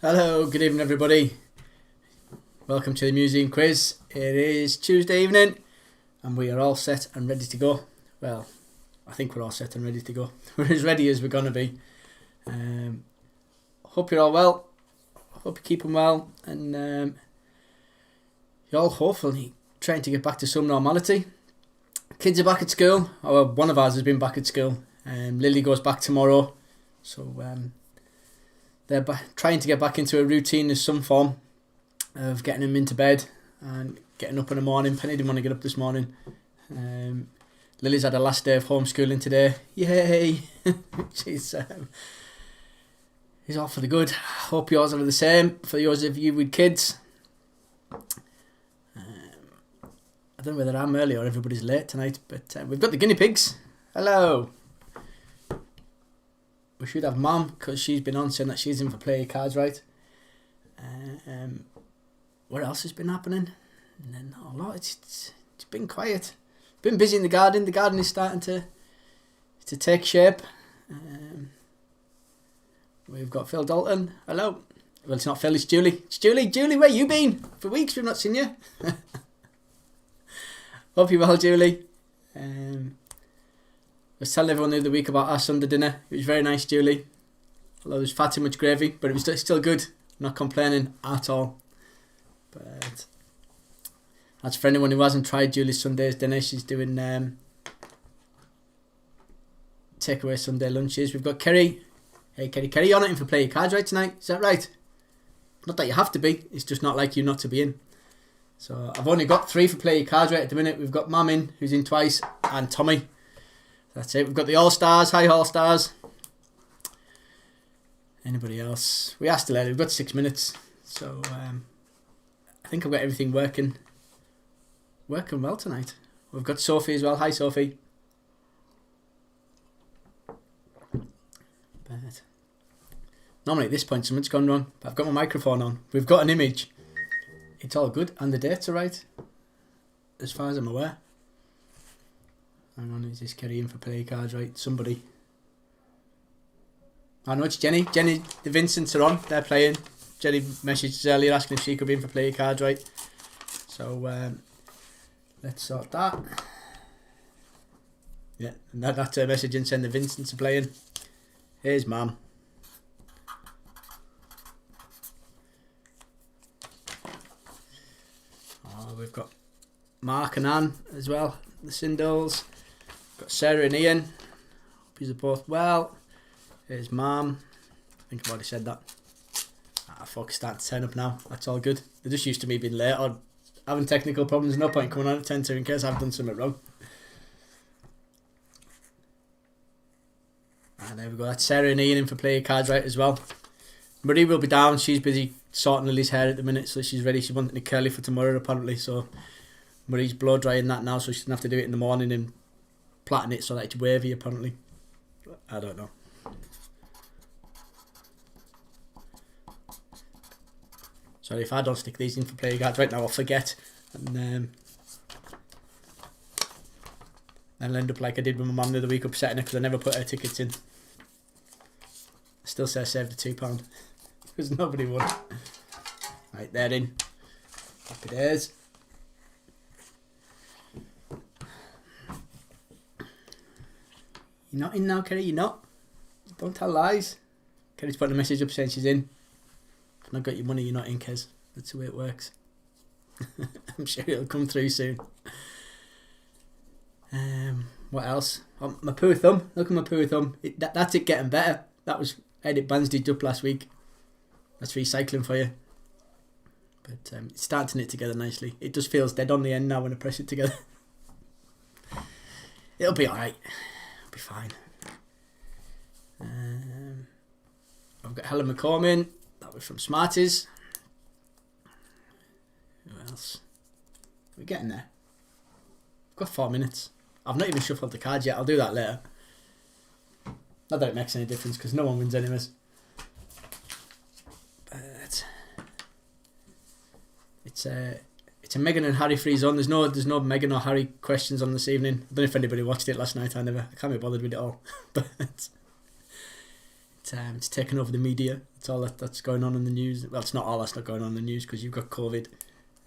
Hello, good evening everybody. Welcome to the museum quiz. It is Tuesday evening and we are all set and ready to go. Well, I think we're all set and ready to go. We're as ready as we're going to be. Hope you're all well. Hope you're keeping well and you're all hopefully trying to get back to some normality. Kids are back at school. Or one of ours has been back at school. Lily goes back tomorrow. So they're trying to get back into a routine of some form of getting them into bed and getting up in the morning. Penny didn't want to get up this morning. Lily's had her last day of homeschooling today. Yay! She's all for the good. Hope yours are the same for those of you with kids. I don't know whether I'm early or everybody's late tonight, but we've got the guinea pigs. Hello! We should have Mum, because she's been on saying that she's in for play your cards right. What else has been happening? Not a lot. It's been quiet. Been busy in the garden. The garden is starting to take shape. We've got Phil Dalton. Hello. Well, it's not Phil, it's Julie. It's Julie. Julie, where you been? For weeks we've not seen you. Hope you're well, Julie. I was telling everyone the other week about our Sunday dinner. It was very nice, Julie. Although there's far too much gravy, but it was still good. I'm not complaining at all. But that's for anyone who hasn't tried Julie's Sunday's dinner. She's doing takeaway Sunday lunches. We've got Kerry. Hey, Kerry. Kerry, you're not in for play your cards right tonight. Is that right? Not that you have to be. It's just not like you not to be in. So I've only got 3 for play your cards right at the minute. We've got Mum in, who's in twice, and Tommy. That's it. We've got the All-Stars. Hi, All-Stars. Anybody else? We are still early. We've got 6 minutes. So I think I've got everything working well tonight. We've got Sophie as well. Hi, Sophie. But normally at this point something's gone wrong. But I've got my microphone on. We've got an image. It's all good. And the dates are right. As far as I'm aware. Hang on, is this Kerry in for play cards right? Somebody. I know it's Jenny. Jenny, the Vincents are on. They're playing. Jenny messaged earlier asking if she could be in for play cards right. So let's sort that. Yeah, and that's her message in saying the Vincents are playing. Here's Mum. Oh, we've got Mark and Anne as well. The Sindles. Got Sarah and Ian. Hope you're both well. Here's Mum. I think I've already said that. Folks starting to turn up now. That's all good. They're just used to me being late or having technical problems. No point coming on at 10 to in case I've done something wrong. And there we go. That's Sarah and Ian in for play your cards right as well. Marie will be down. She's busy sorting Lily's hair at the minute, so she's ready. She's wanting it curly for tomorrow apparently. So Marie's blow drying that now, so she doesn't have to do it in the morning and plaiting it so that it's wavy apparently. I don't know. Sorry if I don't stick these in for play cards right now, I'll forget and I'll end up like I did with my mum the other week, upsetting her because I never put her tickets in. I still say I saved the £2 because nobody won. Right, they're in. Happy days. You're not in now, Kerry, you're not. Don't tell lies. Kerry's putting a message up saying she's in. If I've not got your money, you're not in, Kez. That's the way it works. I'm sure it'll come through soon. What else? Oh, my poor thumb. Look at my poor thumb. That's it getting better. That was Edit bandaged up last week. That's recycling for you. But it's starting to knit together nicely. It just feels dead on the end now when I press it together. It'll be alright. It'll be fine. I've got Helen McCormin. That was from Smarties. Who else? We're getting there. I've got 4 minutes. I've not even shuffled the cards yet. I'll do that later. Not that it makes any difference because no one wins anyways. But it's a Meghan and Harry free zone. There's no Meghan or Harry questions on this evening. I don't know if anybody watched it last night. I can't be bothered with it all. But It's taken over the media. It's all that's going on in the news. Well, it's not all that's not going on in the news because you've got COVID.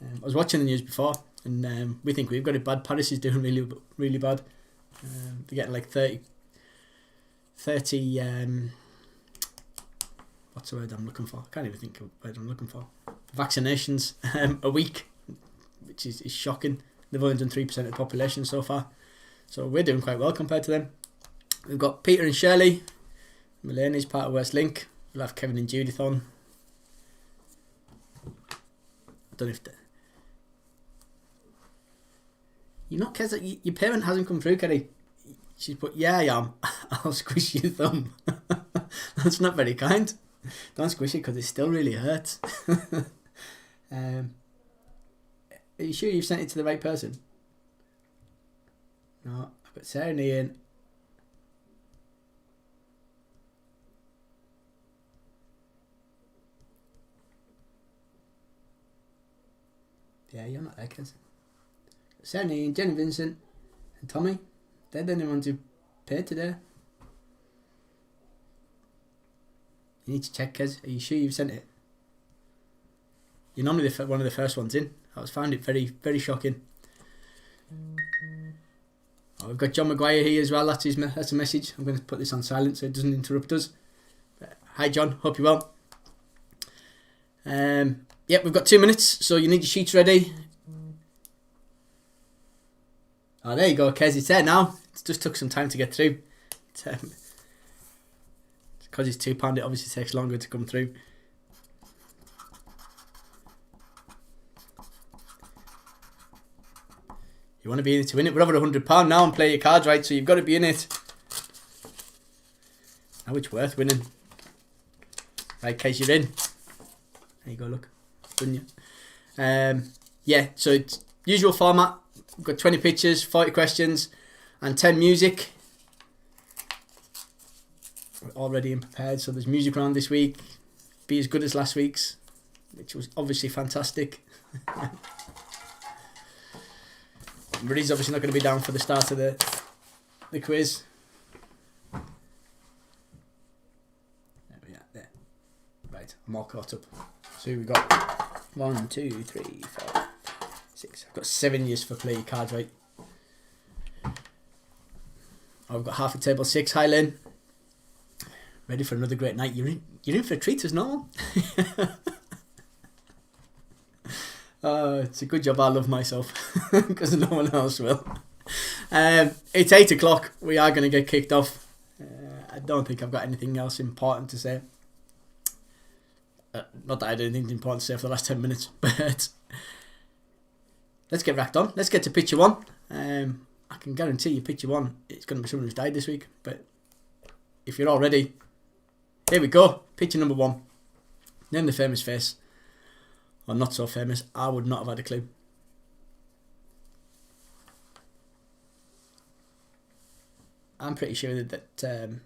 I was watching the news before, and we think we've got it bad. Paris is doing really, really bad. They're getting like 30 what's the word I'm looking for? I can't even think of the word I'm looking for. Vaccinations a week, which is shocking. They've only done 3% of the population so far. So we're doing quite well compared to them. We've got Peter and Shirley. Mulaney's part of West Link. We'll have Kevin and Judith on. I don't know if... You're not Kez, your parent hasn't come through, Kerry. She's put, yeah, I am. I'll squish your thumb. That's not very kind. Don't squish it because it still really hurts. Are you sure you've sent it to the right person? No, I've got Sarah and Ian. Yeah, you're not there, Kez. Sarah and Ian, Jenny Vincent, and Tommy. They're the only ones who paid today. You need to check, Kez. Are you sure you've sent it? You're normally one of the first ones in. I found it very, very shocking. Oh, we've got John Maguire here as well. That's a message. I'm going to put this on silent so it doesn't interrupt us. Hi, John. Hope you're well. Yep, we've got 2 minutes, so you need your sheets ready. Oh, there you go, Kez. It's there now. It just took some time to get through. Because it's £2, it obviously takes longer to come through. You want to be in it to win it. We're over £100 now and play your cards right, so you've got to be in it. Now it's worth winning. Right, Kez, you're in. There you go, look. Done you. Yeah, so it's usual format. We've got 20 pictures, 40 questions, and 10 music. We're already in prepared, so there's music around this week. Be as good as last week's, which was obviously fantastic. Marie's obviously not going to be down for the start of the quiz. There we are, there. Right, I'm all caught up. So we got 1, 2, 3, 4, 6. I've got 7 years for play your cards right. I've got half a table 6. Hi, Lynn. Ready for another great night. You're in for a treat as normal. It's a good job I love myself because no one else will. It's 8 o'clock. We are going to get kicked off. I don't think I've got anything else important to say. Not that I had anything important to say for the last 10 minutes, but let's get racked on. Let's get to picture 1. I can guarantee you picture 1, it's going to be someone who's died this week, but if you're all ready, here we go. Picture number 1. Name the famous face. Or not so famous. I would not have had a clue. I'm pretty sure that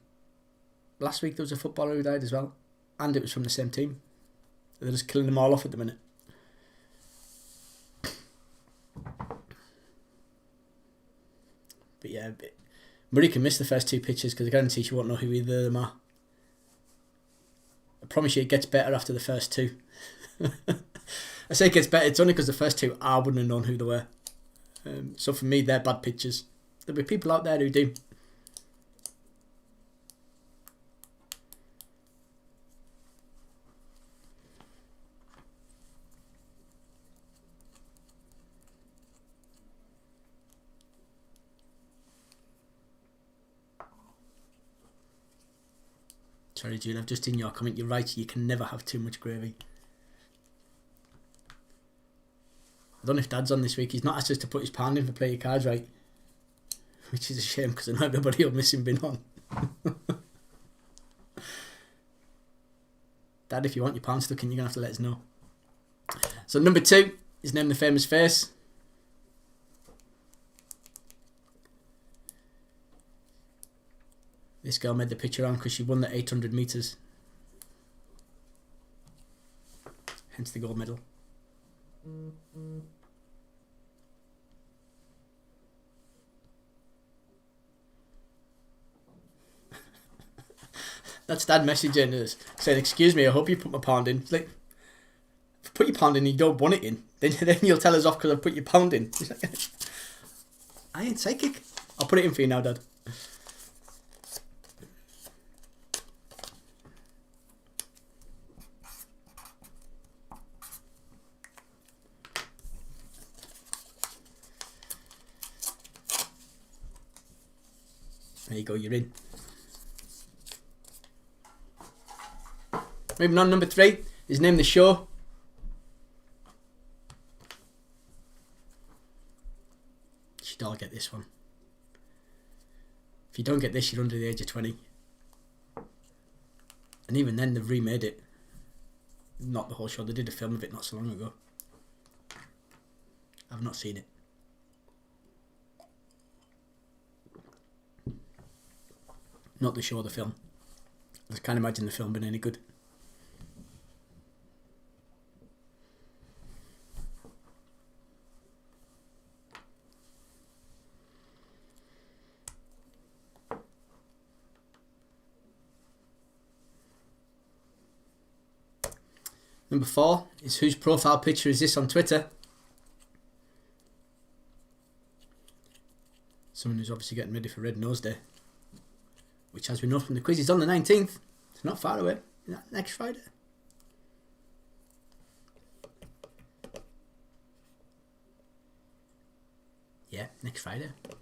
last week there was a footballer who died as well, and it was from the same team. They're just killing them all off at the minute. But yeah, Marie can miss the first 2 pictures because I guarantee she won't know who either of them are. I promise you it gets better after the first 2. I say it gets better, it's only because the first 2 I wouldn't have known who they were. So for me, they're bad pictures. There'll be people out there who do. Sorry, Jude, I've just seen your comment. You're right, you can never have too much gravy. I don't know if Dad's on this week. He's not asked us to put his pound in for play your cards right, which is a shame because I know everybody will miss him being on. Dad, if you want your pound stuck in, you're going to have to let us know. So number 2 is name the famous face. This girl made the picture on because she won the 800 metres. Hence the gold medal. That's Dad messaging us saying, "Excuse me, I hope you put my pound in." It's like, if you put your pound in and you don't want it in, then you'll tell us off because I put your pound in. I ain't psychic. I'll put it in for you now, Dad. There you go, you're in. Moving on, number 3 is name the show. You should all get this one. If you don't get this, you're under the age of 20. And even then, they've remade it. Not the whole show, they did a film of it not so long ago. I've not seen it. Not the show, the film. I can't imagine the film being any good. Number 4 is whose profile picture is this on Twitter? Someone who's obviously getting ready for Red Nose Day, which, as we know from the quiz, is on the 19th. It's not far away. Next Friday. Yeah, next Friday. I'm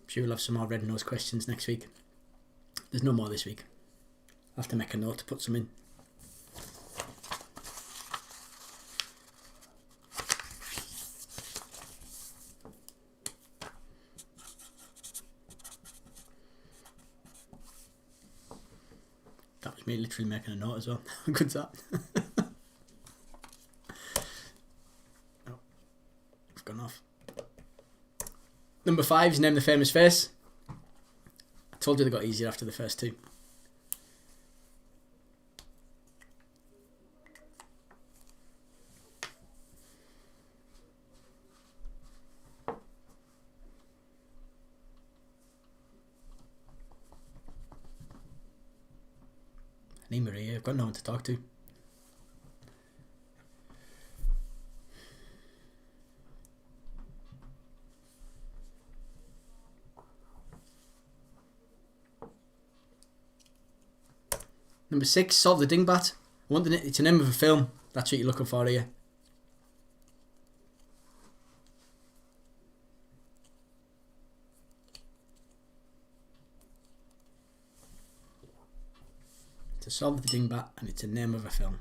sure we'll have some more Red Nose questions next week. There's no more this week. I'll have to make a note to put some in. That was me literally making a note as well. How good's that? Oh, I've gone off. Number 5 is name the famous face. I told you they got easier after the first 2. I need Maria, I've got no one to talk to. Number 6, solve the dingbat. It's a name of a film. That's what you're looking for here. To solve the dingbat, and it's a name of a film.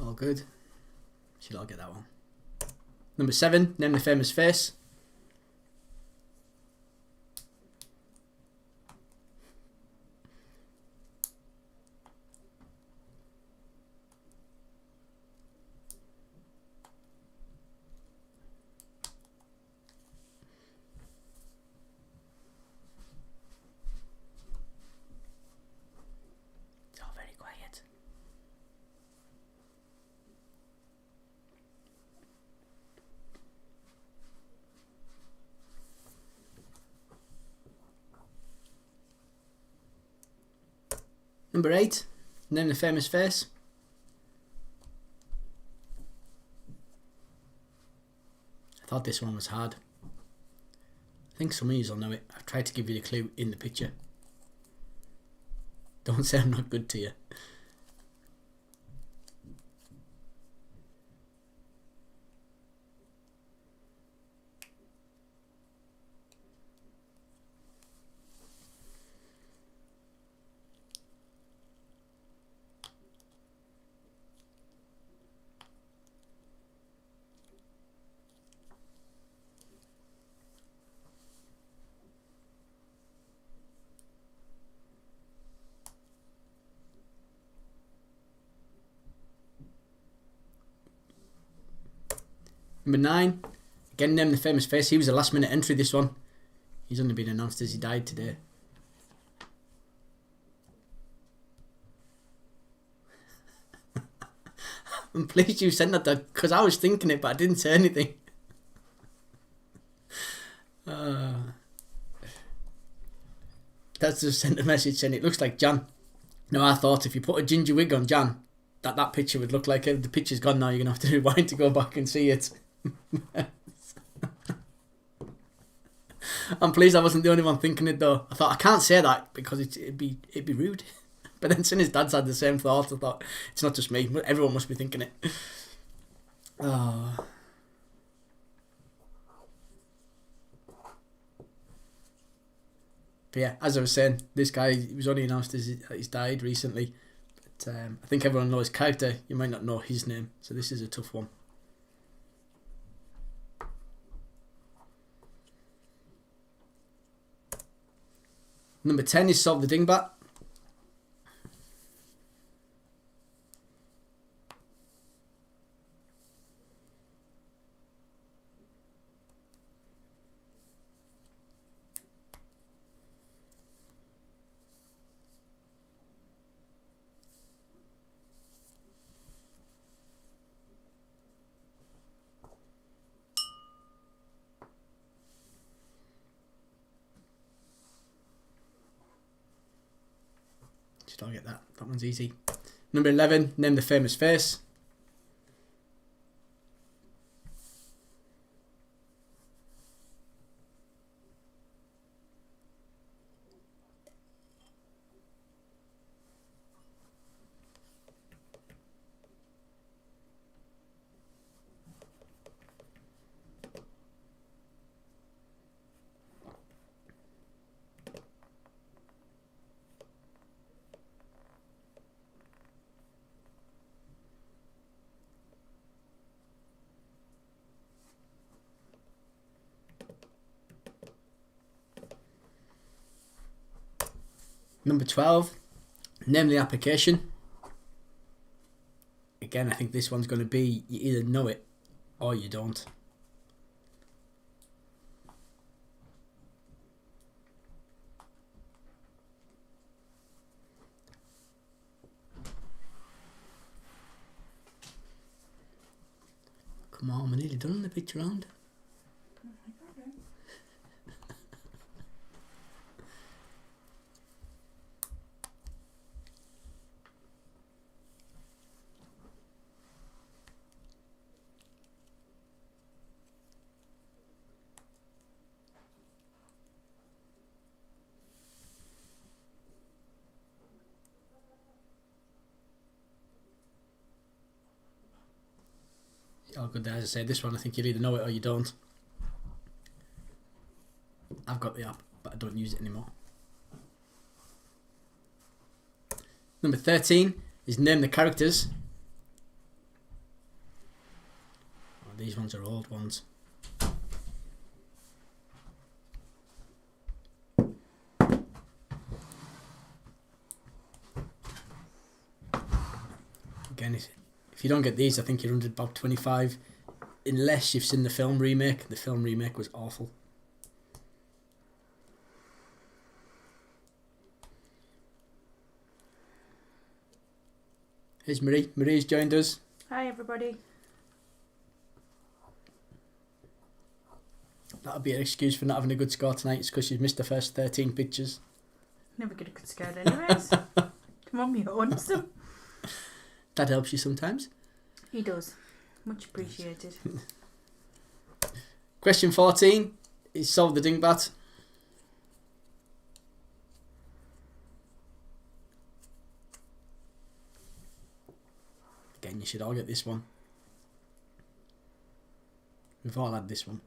All good. Should all get that one. Number 7, name the famous face. It's all very quiet. Number 8, name the famous face. I thought this one was hard. I think some of you will know it. I've tried to give you the clue in the picture. Don't say I'm not good to you. Number 9, again name the famous face. He was a last minute entry, this one. He's only been announced as he died today. I'm pleased you sent that, because I was thinking it, but I didn't say anything. That's just sent a message saying it looks like Jan. No, I thought if you put a ginger wig on Jan, that picture would look like it. The picture's gone now. You're going to have to rewind to go back and see it. I'm pleased I wasn't the only one thinking it though. I thought I can't say that because it'd be rude. But then since his dad's had the same thought, I thought it's not just me. Everyone must be thinking it. Oh. But yeah, as I was saying, this guy, he was only announced as he's died recently. But I think everyone knows his character. You might not know his name, so this is a tough one. Number 10 is Solve the Dingbat. Should I get that? That one's easy. Number 11, name the famous face. Number 12, name the application. Again, I think this one's going to be, you either know it or you don't. Come on, we're nearly done on the picture round. Oh, good. As I say, this one I think you'll either know it or you don't. I've got the app, but I don't use it anymore. Number 13 is name the characters. Oh, these ones are old ones. Again, if you don't get these, I think you're under about 25. Unless you've seen the film remake. The film remake was awful. Here's Marie. Marie's joined us. Hi everybody. That'll be an excuse for not having a good score tonight. It's because you've missed the first 13 pictures. Never get a good score anyways. Come on, me owns them. That helps you sometimes. He does. Much appreciated. Question 14 is Solve the Dingbat. Again, you should all get this one. We've all had this one.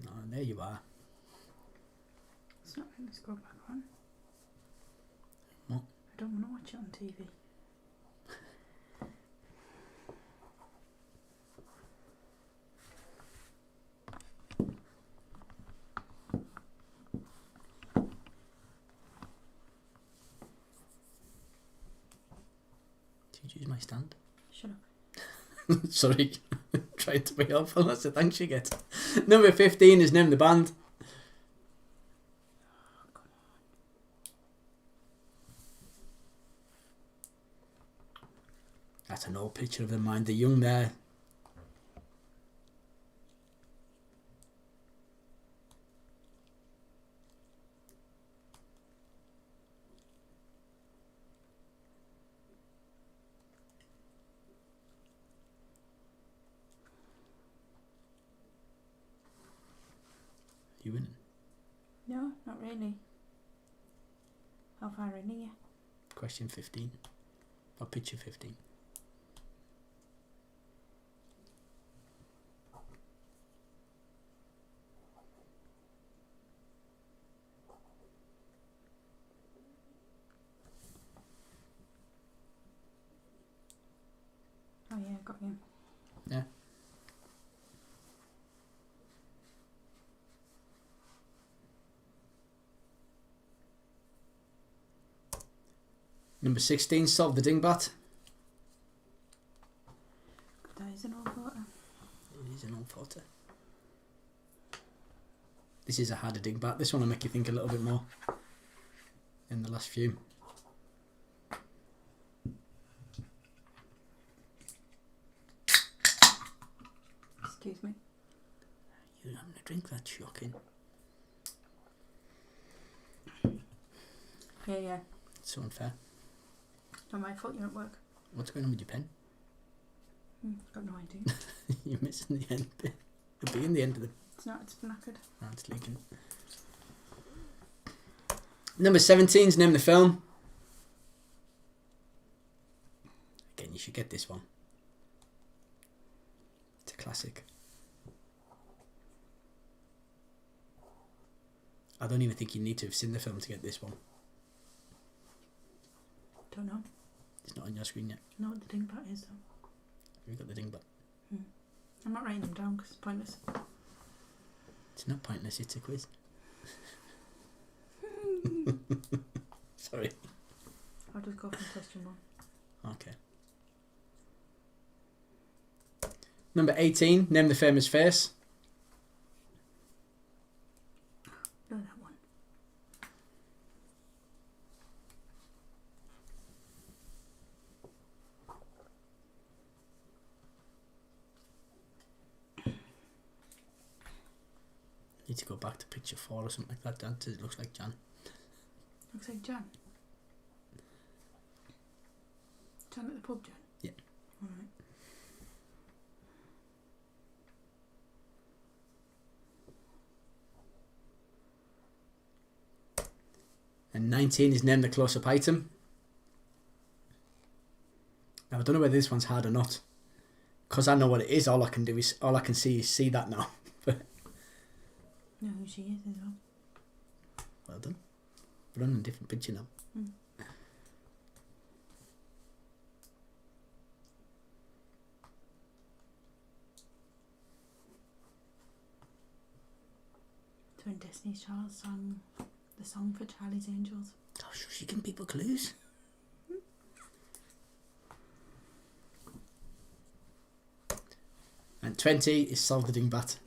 Oh, there you are. It's not letting us go back on. What? I don't want to watch it on TV. my stand. Shut up. Sorry. Tried to be helpful. That's the thanks you get. Number 15 is Name the Band. That's an old picture of them, mind. They're young there. You winning? No, not really. How far in are you? Question 15. Or picture 15. Oh yeah, got you. Yeah. Number 16, Solve the Dingbat. That is an old photo. It is an old photo. This is a harder dingbat. This one will make you think a little bit more in the last few. Excuse me. You're having a drink, that's shocking. Yeah. It's so unfair. Not my fault, you're at work. What's going on with your pen? Got no idea. You're missing the end bit. It'll be in the end of the... It's not, it's knackered. Oh, it's leaking. Number 17 is Name the Film. Again, you should get this one. It's a classic. I don't even think you need to have seen the film to get this one. Don't know. It's not on your screen yet. Know what the dingbat is though. Have you got the dingbat? I'm not writing them down because it's pointless. It's not pointless, it's a quiz. Sorry. I'll just go from question 1. Okay. Number 18, Name the Famous Face. No, that one. Need to go back to picture 4 or something like that, Dan. It looks like Jan. Looks like Jan. Jan at the pub, Jan? Yeah. Alright. And 19 is Name the Close-Up Item. Now I don't know whether this one's hard or not, because I know what it is. All I can see is see that now. But Know who she is as well. well done. We're on a different picture now. Mm. So when Destiny's Child sang the song for Charlie's Angels. Oh, shush, you giving people clues. And 20 is Solve the Dingbat.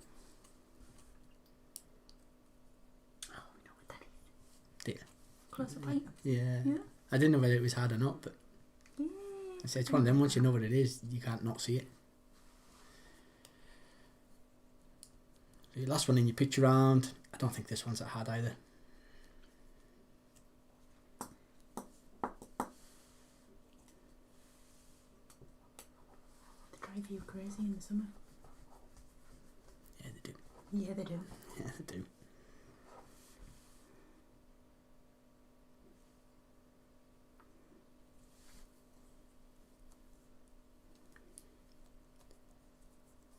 Oh, we know what that is. Yeah. Close up item. Yeah. Yeah. I didn't know whether it was hard or not, but Yeah. I say it's one of them. Once you know what it is, you can't not see it. So your last one in your picture round. I don't think this one's that hard either. They drive you crazy in the summer. Yeah, they do. Yeah, they do. Yeah, they do.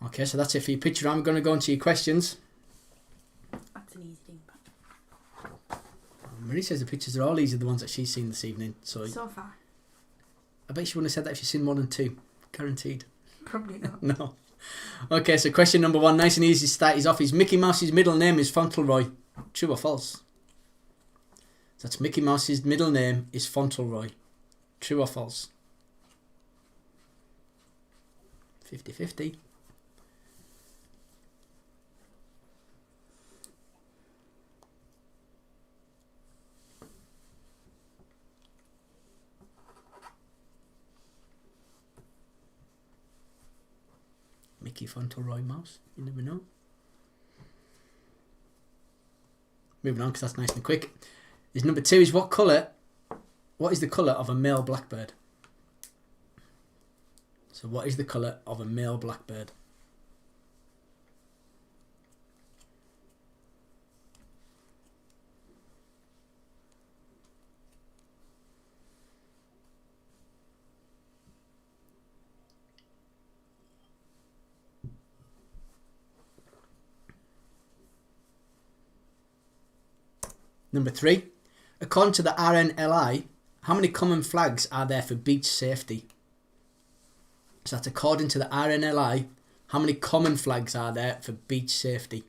Okay, so that's it for your picture round. We're going to go on to your questions. That's an easy thing, but Marie says the pictures are all easy, the ones that she's seen this evening. So so far, I bet she wouldn't have said that if she's seen more than 2. Guaranteed. probably not. No. Okay, so question number 1, nice and easy to start. Is off. Is Mickey Mouse's middle name is Fauntleroy? True or false? So that's Mickey Mouse's middle name is Fauntleroy. True or false? 50-50. Mickey Fauntleroy mouse. You never know. Moving on, because that's nice and quick. Is number 2 is what is the colour of a male blackbird? So what is the colour of a male blackbird? Number 3, according to the RNLI, how many common flags are there for beach safety? So that's according to the RNLI, how many common flags are there for beach safety?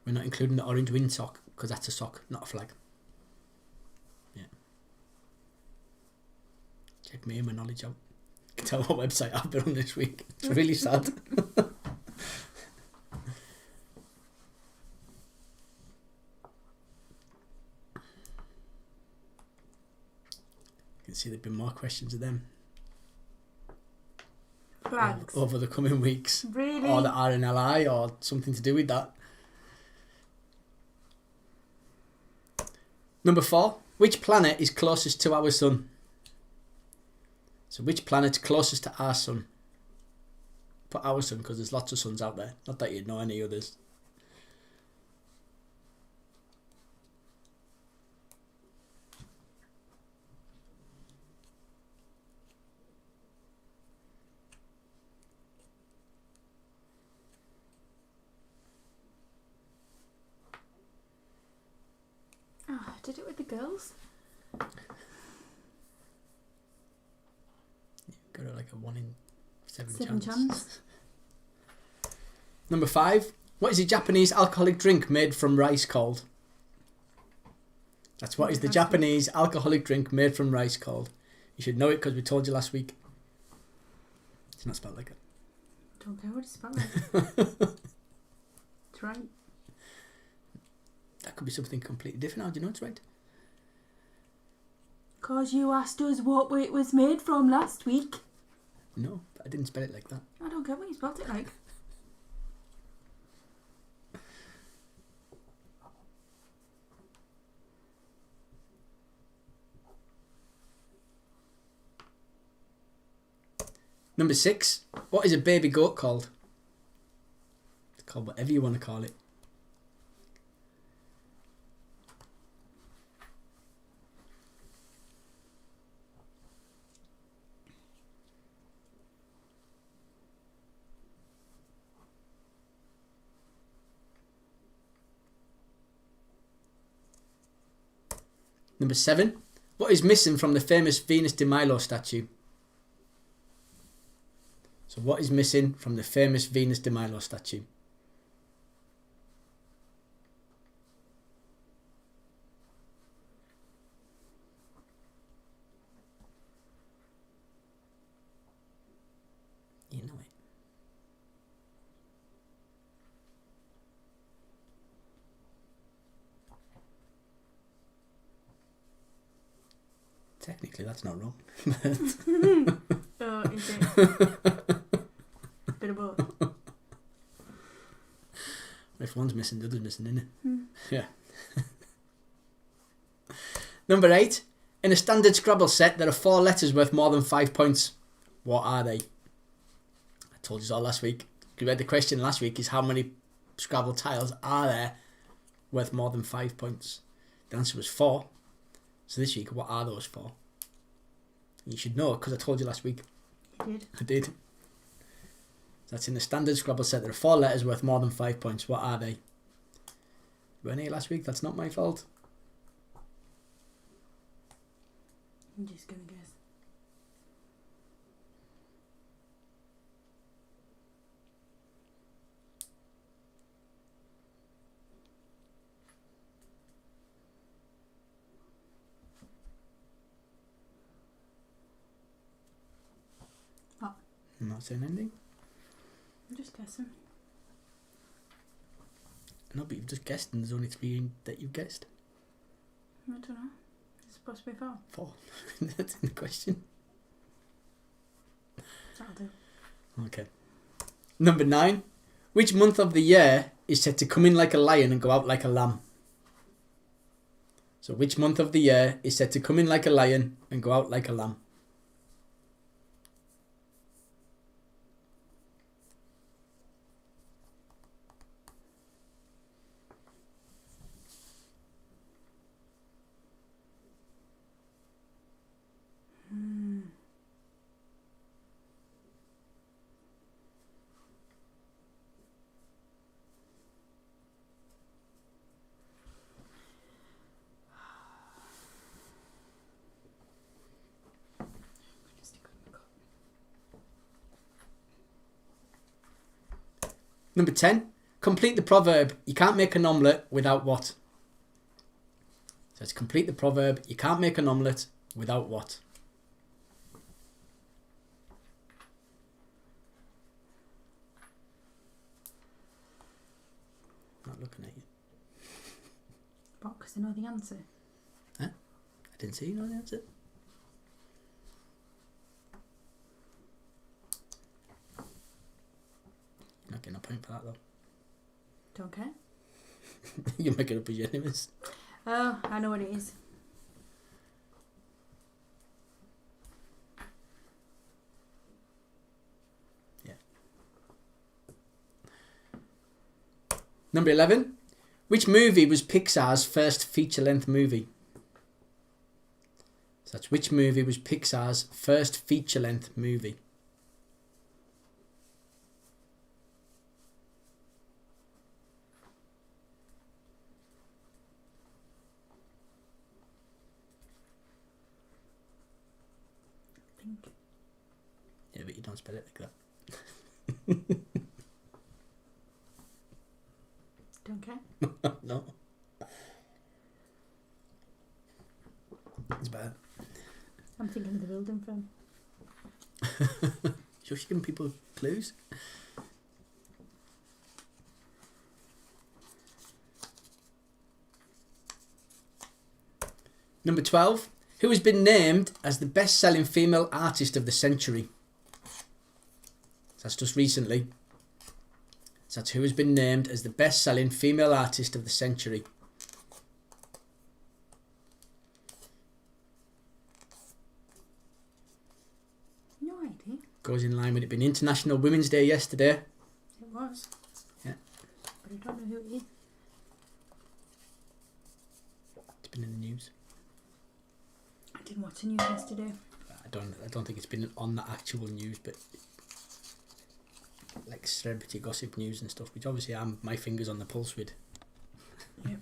We're not including the orange wind sock, because that's a sock, not a flag. Yeah. Check me and my knowledge out. You can tell what website I've been on this week. It's really sad. You can see there've been more questions of them. Flags. Over the coming weeks. Really? Or the RNLI or something to do with that. Number 4, which planet is closest to our sun? So which planet's closest to our sun? Put our sun because there's lots of suns out there. Not that you'd know any others. Oh, I did it with the girls. Got like a 1 in 7 7 chance. Number 5. What is a Japanese alcoholic drink made from rice called? That's what is the Japanese alcoholic drink made from rice called? You should know it because we told you last week. It's not spelled like it. Don't care what it's spelled like. It's right. That could be something completely different. How do you know it's right? Because you asked us what it was made from last week. No, I didn't spell it like that. I don't get what you spelled it like. Number 6. What is a baby goat called? It's called whatever you want to call it. Number 7. What is missing from the famous Venus de Milo statue? So what is missing from the famous Venus de Milo statue? You know it. Technically, that's not wrong. Oh, is it? Bit of both. If one's missing, the other's missing, isn't it? Hmm. Yeah. Number 8. In a standard Scrabble set, there are 4 letters worth more than 5 points. What are they? I told you all last week. You read the question last week is how many Scrabble tiles are there worth more than 5 points? The answer was 4. So this week, what are those 4? You should know because I told you last week. You did. I did. That's in the standard Scrabble set. There are 4 letters worth more than 5 points. What are they? You weren't here last week. That's not my fault. I'm just going to guess. not saying anything. I'm just guessing. No, but you've just guessed, and there's only 3 that you've guessed. I don't know. It's supposed to be 4. 4. That's in the question. That'll do. Okay. Number 9. Which month of the year is said to come in like a lion and go out like a lamb? So which month of the year is said to come in like a lion and go out like a lamb? Number 10. Complete the proverb. You can't make an omelette without what? So it's complete the proverb. You can't make an omelette without what? Not looking at you. What? Because they know the answer. Huh? I didn't see you know the answer. You're not getting a point for that though. Don't care. You're making up as your enemies. Oh, I know what it is. Yeah. Number 11. Which movie was Pixar's first feature-length movie? So that's which movie was Pixar's first feature-length movie? I think. Yeah, but you don't spell it like that. Don't care. No. It's bad. I'm thinking of the building film. You're giving people clues. Number 12. Who has been named as the best-selling female artist of the century? That's just recently. So that's who has been named as the best-selling female artist of the century. No idea. Goes in line with it being International Women's Day yesterday. It was. Yeah. But I don't know who it is. It's been in the news. I didn't watch the news yesterday. I don't think it's been on the actual news, but like celebrity gossip news and stuff, which obviously I'm my fingers on the pulse with. Yeah.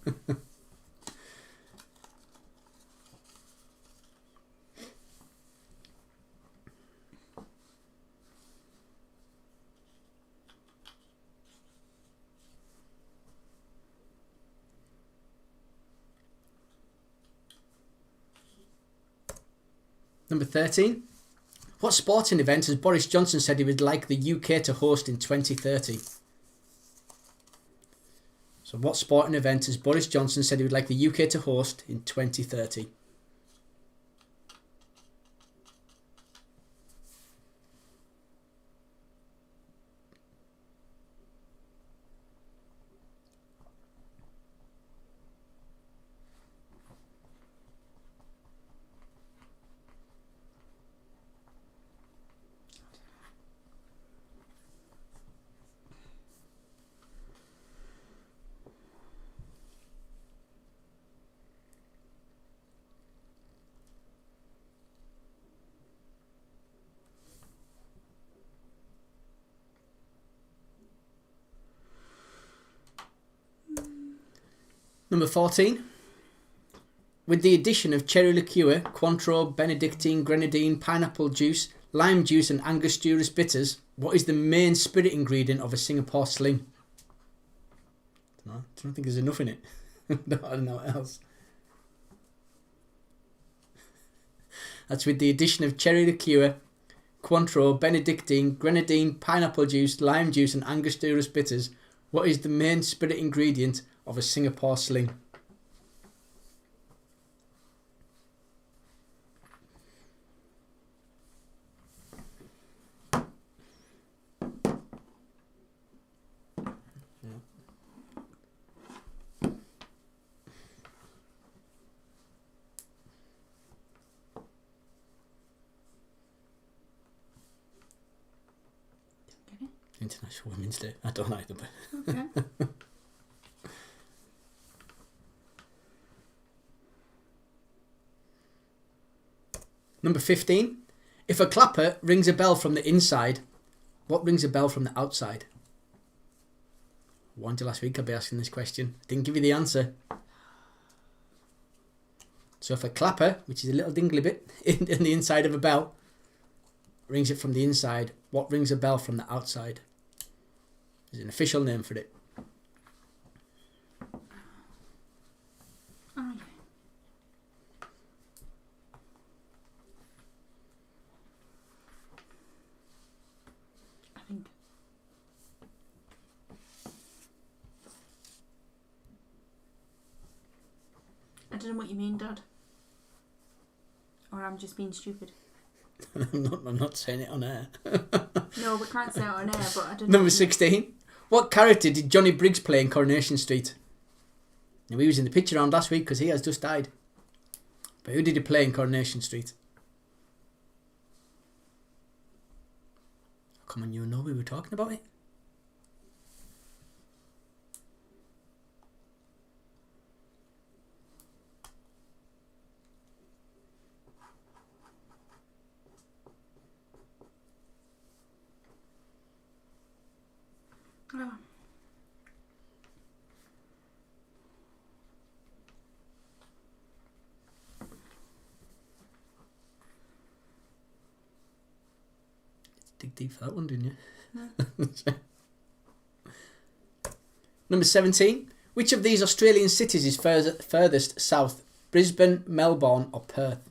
Number 13. What sporting event has Boris Johnson said he would like the UK to host in 2030? So what sporting event has Boris Johnson said he would like the UK to host in 2030? Number 14. With the addition of cherry liqueur, Cointreau, Benedictine, Grenadine, pineapple juice, lime juice and Angostura bitters, what is the main spirit ingredient of a Singapore Sling? I don't think there's enough in it. I don't know what else. That's with the addition of cherry liqueur, Cointreau, Benedictine, Grenadine, pineapple juice, lime juice and Angostura bitters. What is the main spirit ingredient of a Singapore Sling? International Women's Day. I don't either, but... Okay. Number 15. If a clapper rings a bell from the inside, what rings a bell from the outside? One to last week I'll be asking this question. Didn't give you the answer. So if a clapper, which is a little dingly bit in the inside of a bell, rings it from the inside, what rings a bell from the outside? There's an official name for it. Oh. I think. I don't know what you mean, Dad. Or I'm just being stupid. I'm not saying it on air. No, we can't say it on air, but I don't know. Number 16. What character did Johnny Briggs play in Coronation Street? Now, he was in the picture round last week because he has just died. But who did he play in Coronation Street? Come on, you know we were talking about it. Oh. Dig deep for that one, didn't you? Yeah. Number 17. Which of these Australian cities is furthest south? Brisbane, Melbourne or Perth?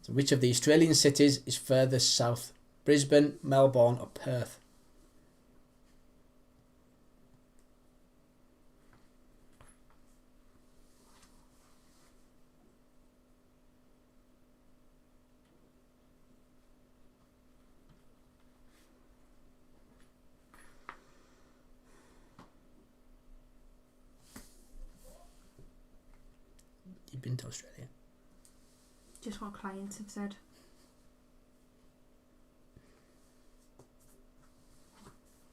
So which of the Australian cities is furthest south? Brisbane, Melbourne or Perth? You've been to Australia? Just what clients have said.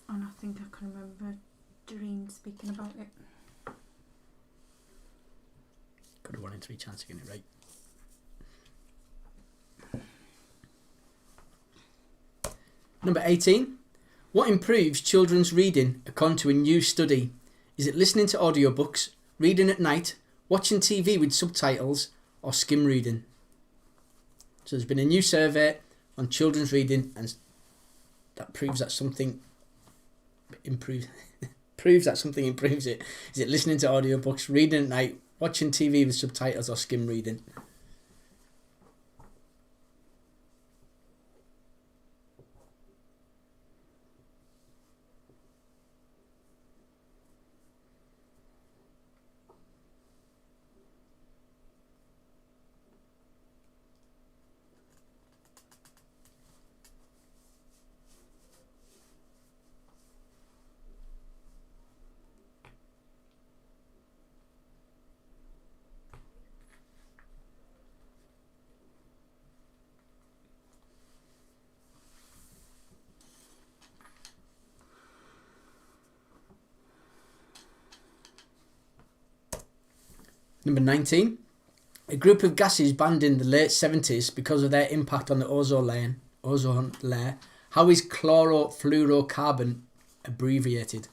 And I think I can remember Doreen speaking about it. Could have 1 in 3 chance of getting it right. Number 18. What improves children's reading according to a new study? Is it listening to audiobooks, reading at night, watching TV with subtitles or skim reading? So there's been a new survey on children's reading and that proves that something improves it. Is it listening to audiobooks, reading at night, watching TV with subtitles or skim reading? Number 19. A group of gases banned in the late 70s because of their impact on the ozone layer. How is chlorofluorocarbon abbreviated?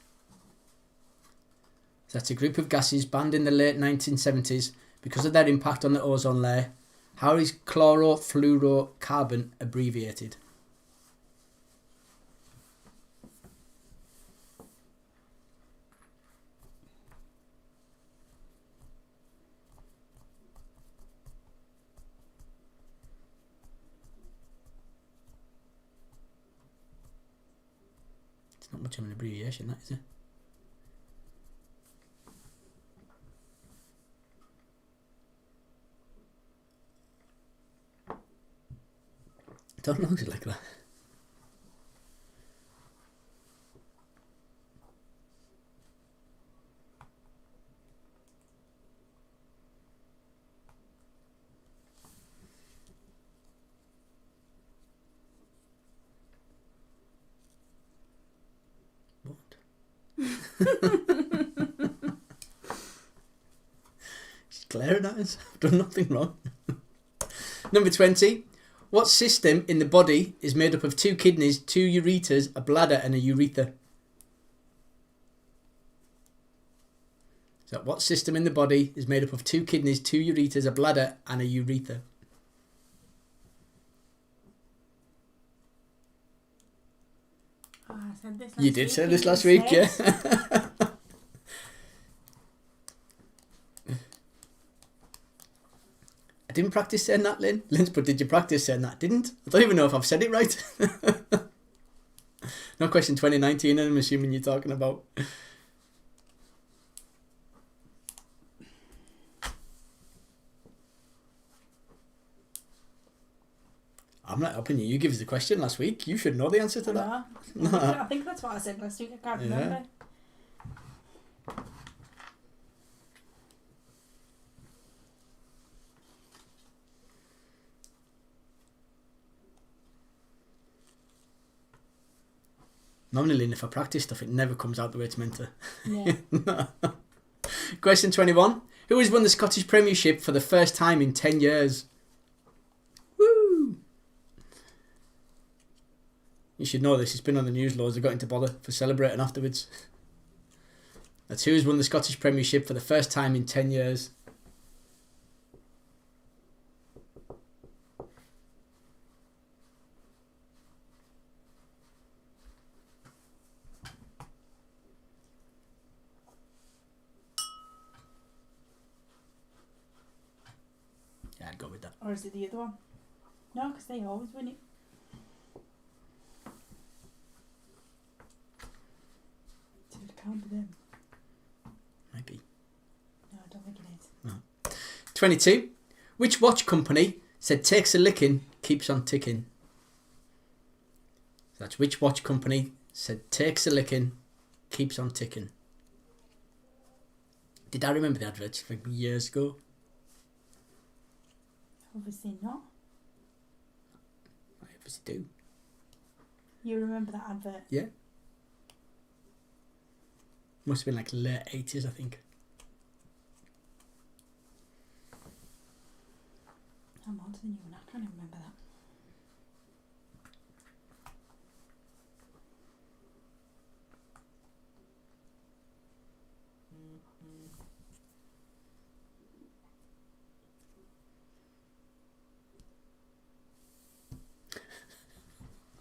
So that's a group of gases banned in the late 1970s because of their impact on the ozone layer. How is chlorofluorocarbon abbreviated? It's not much of an abbreviation, that is it? Don't look like that. She's glaring at us. I've done nothing wrong. Number 20. What system in the body is made up of 2 kidneys, 2 ureters, a bladder and a urethra? So what system in the body is made up of 2 kidneys, 2 ureters, a bladder and a urethra? Oh, I said this last You week. did say this last week, yeah. I didn't practice saying that, Lynn. Lynn's put, did you practice saying that? Didn't. I don't even know if I've said it right. No question 2019, I'm assuming you're talking about. I'm not helping you. You gave us the question last week. You should know the answer to that. I think that's what I said last week. I can't remember. Normally, Lynn, if I practice stuff, it never comes out the way it's meant to. Yeah. Question 21. Who has won the Scottish Premiership for the first time in 10 years? Woo! You should know this. It's been on the news loads. I got into bother for celebrating afterwards. That's who has won the Scottish Premiership for the first time in 10 years. Yeah, I'd go with that. Or is it the other one? No, because they always win it. So it can't be them. Might be. No, I don't think it is. No. 22. Which watch company said takes a licking, keeps on ticking? That's which watch company said takes a licking, keeps on ticking. Did I remember the adverts from years ago? Obviously not. I obviously do. You remember that advert? Yeah. Must have been like late 80s, I think. I'm older than you and I can't even remember that.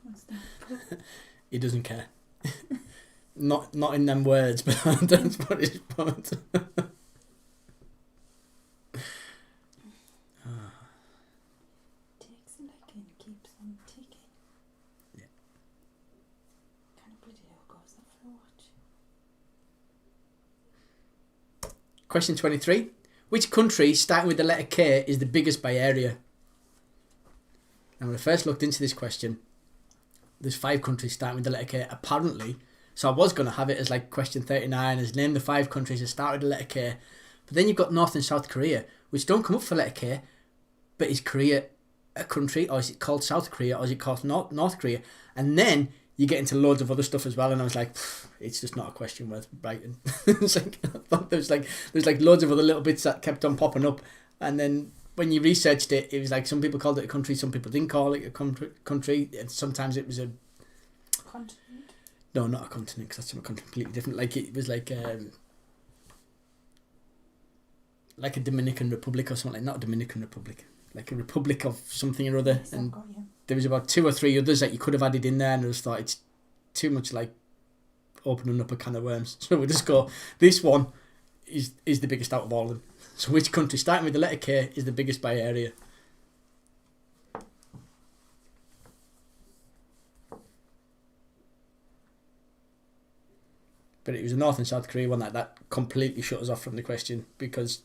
What's that? He doesn't care. Not in them words, but that's what he's put. Takes a licking, keeps on ticking. Yeah. Kind of bloody hell goes that for a watch. Question 23. Which country starting with the letter K is the biggest by area? Now, when I first looked into this question, there's 5 countries starting with the letter K, apparently. So I was going to have it as like question 39, as name the 5 countries that start with the letter K. But then you've got North and South Korea, which don't come up for letter K. But is Korea a country, or is it called South Korea, or is it called North Korea? And then you get into loads of other stuff as well, and I was like, it's just not a question worth writing. It's like, I thought there's like loads of other little bits that kept on popping up, and then when you researched it, it was like some people called it a country, some people didn't call it a country, and sometimes it was a Continent? no, not a continent, because that's something completely different. Like it was like a Dominican Republic or something, like not a Dominican Republic, like a republic of something or other, Yes, and I've got you. there was about 2 or 3 others that you could have added in there, and I just thought it's too much like opening up a can of worms. So we just go, this one is the biggest out of all of them. So which country starting with the letter K is the biggest by area? But it was the North and South Korea one that completely shut us off from the question, because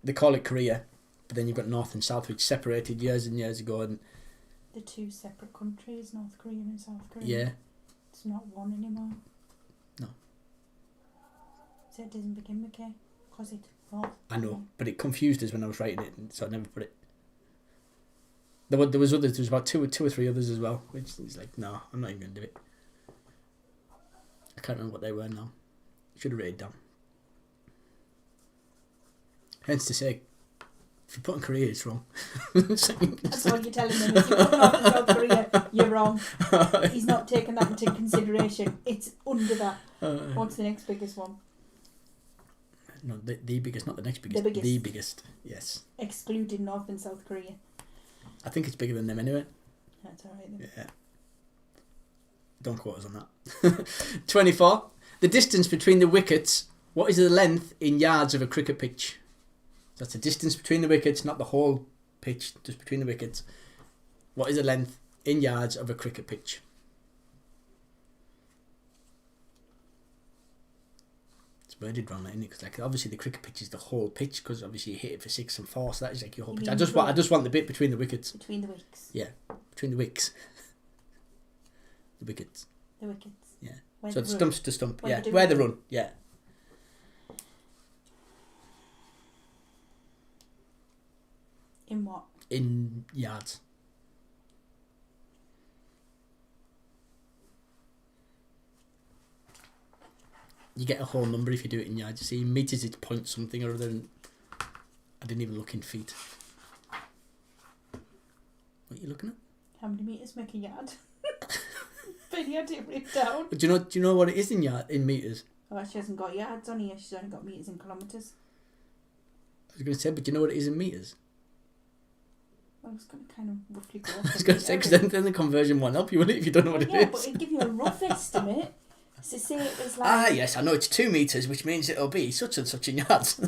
they call it Korea, but then you've got North and South, which separated years and years ago. And The two separate countries, North Korea and South Korea. yeah, It's not one anymore. No. So it doesn't begin with K. Because it. I know, but it confused us when I was writing it, so I never put it. There was others. There was about two or three others as well, which is like, no, I'm not even going to do it. I can't remember what they were now. Should have written it down. Hence to say, if you put in Korea, it's wrong. That's all you're telling me. If you put North and South Korea, you're wrong. He's not taking that into consideration. It's under that. What's the next biggest one? No, the biggest, not the next biggest. The biggest. The biggest, yes. Excluding North and South Korea. I think it's bigger than them anyway. That's alright then. Yeah. Don't quote us on that. 24. The distance between the wickets. What is the length in yards of a cricket pitch? That's the distance between the wickets, not the whole pitch, just between the wickets. What is the length in yards of a cricket pitch? It's worded wrong, isn't it? Because like, obviously the cricket pitch is the whole pitch, because obviously you hit it for 6 and 4, so that is like your whole pitch. I just want the bit between the wickets. Between the wicks. Yeah, between the wicks. The wickets. The wickets. Yeah. Where So the it's run. stumps to stump. Where Yeah, the where the run. run. Yeah. In what? In yards. You get a whole number if you do it in yards. You see, in metres it's point something or other. And I didn't even look in feet. What are you looking at? How many metres make a yard? Benny, I didn't write it down. Do you know what it is in metres? Oh, she hasn't got yards on here. She's only got metres and kilometres. I was going to say, but do you know what it is in metres? Well, I was going to kind of roughly go. I was going to say, because then the conversion won't help you, will it, if you don't know what it Yeah, is? but it'd give you a rough estimate. So say it was like... Ah, yes, I know it's 2 metres, which means it'll be such and such in yards.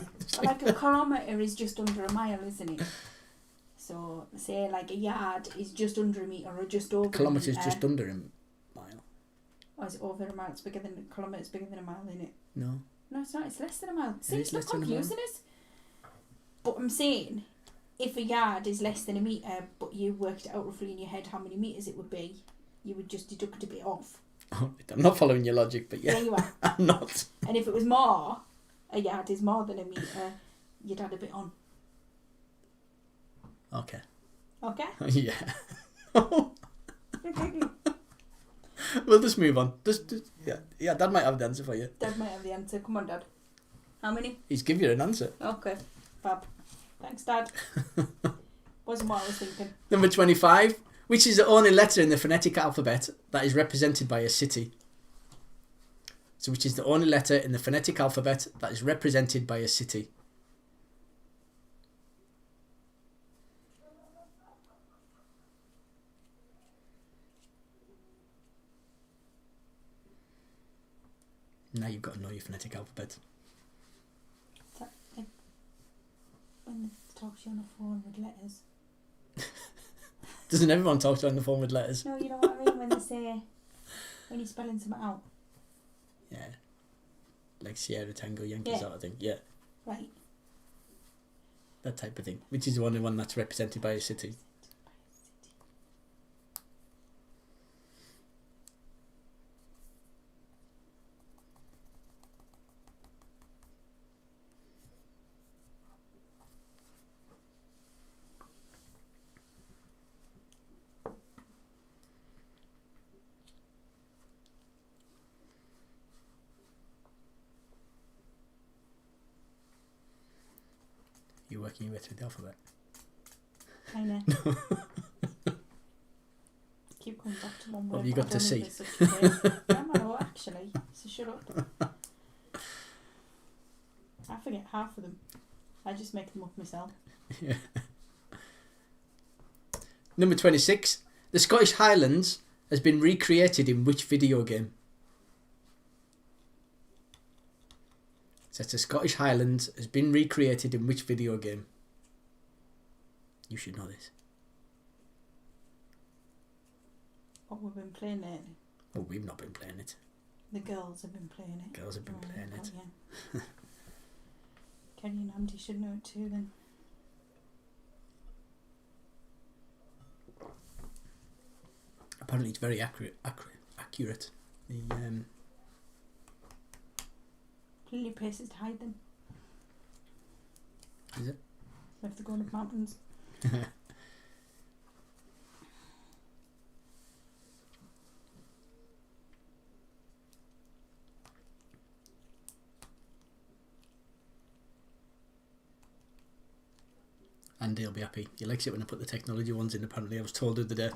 Like a kilometre is just under a mile, isn't it? So say like a yard is just under a metre or just over Kilometres a metre. just under a mile. Or is it over a mile? It's bigger than a kilometre. It's bigger than a mile, isn't it? No. No, it's not. It's less than a mile. See, It it's is not less than a mile. confusing us. But I'm saying, if a yard is less than a metre, but you worked it out roughly in your head how many metres it would be, you would just deduct a bit off. Oh, I'm not following your logic, but yeah. There you are. I'm not. And if it was more, a yard is more than a metre, you'd add a bit on. Okay. Okay? Yeah. We'll just move on. Yeah, Dad might have the answer for you. Dad might have the answer. Come on, Dad. How many? He's given you an answer. Okay. Fab. Thanks, Dad. Wasn't what I was thinking. Number 25. Which is the only letter in the phonetic alphabet that is represented by a city? So which is the only letter in the phonetic alphabet that is represented by a city? Now you've got to know your phonetic alphabet. Is that like when they talk to you on the phone with letters? Doesn't everyone talk to you on the phone with letters? No, you know what I mean? When they say, when you're spelling something out. Yeah. Like Sierra Tango Yankee Yeah. sort of thing. Yeah. Right. That type of thing. Which is the only one that's represented by a city. You're working your way through the alphabet. Kinda. Keep coming back to one word. What have you but got I to don't see? think there's such a thing. I know, actually. So shut up. I forget half of them. I just make them up myself. Yeah. Number 26. The Scottish Highlands has been recreated in which video game? So the Scottish Highlands has been recreated in which video game? You should know this. What we've been playing lately. Well, we've not been playing it. The girls have been playing it. Girls have been playing it. Yeah. Kenny and Andy should know it too then. Apparently it's very accurate. The Plenty of places to hide them. Is it? If they're going up mountains. Andy will be happy. He likes it when I put the technology ones in, apparently. I was told the other day.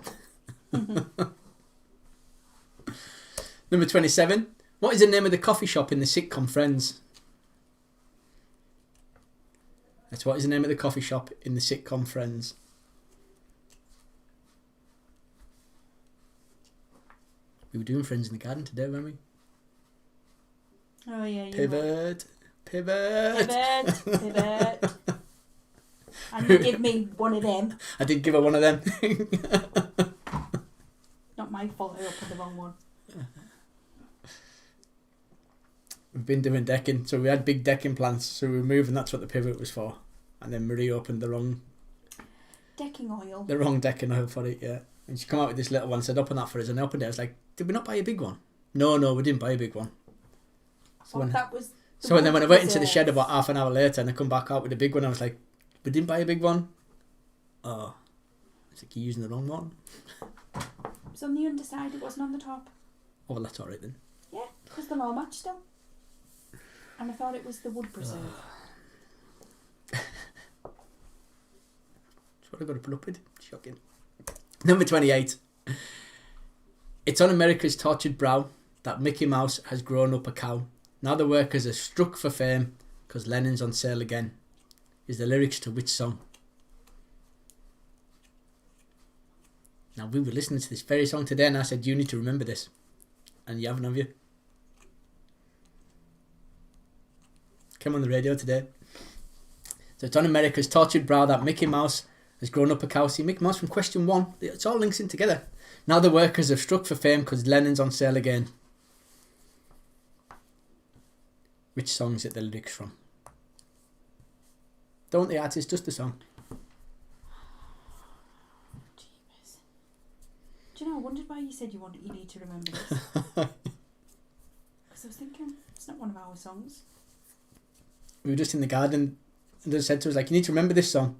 Number 27. What is the name of the coffee shop in the sitcom Friends? That's what is the name of the coffee shop in the sitcom Friends. We were doing Friends in the Garden today, weren't we? Oh yeah, you Pivot. And you give me one of them. I did give her one of them. Not my fault, I opened the wrong one. We've been doing decking, so we had big decking plans, so we were moving, that's what the pivot was for. And then Marie opened the wrong decking oil decking oil for it, yeah. And she come out with this little one, said open that for us, and I opened it. I was like, did we not buy a big one? No, we didn't buy a big one. So when I went into the shed about half an hour later and I come back out with a big one, I was like, we didn't buy a big one? Oh, it's like you're using the wrong one. It was on the underside, it wasn't on the top. Oh, well, that's alright then. Yeah, because they're all matched still. And I thought it was the wood preserve. That's what I've got to put up with. Shocking. Number 28. It's on America's tortured brow that Mickey Mouse has grown up a cow. Now the workers are struck for fame because Lennon's on sale again. Is the lyrics to which song? Now we were listening to this very song today and I said you need to remember this. And you haven't, have you? Came on the radio today. So it's on America's tortured brow that Mickey Mouse has grown up a cow. See, Mickey Mouse from question 1. It's all links in together. Now the workers have struck for fame because Lennon's on sale again. Which song is it the lyrics from? Don't the artist, just the song. Jeepers. Do you know, I wondered why you said you need to remember this. Because I was thinking, it's not one of our songs. We were just in the garden and they said to us, like, you need to remember this song.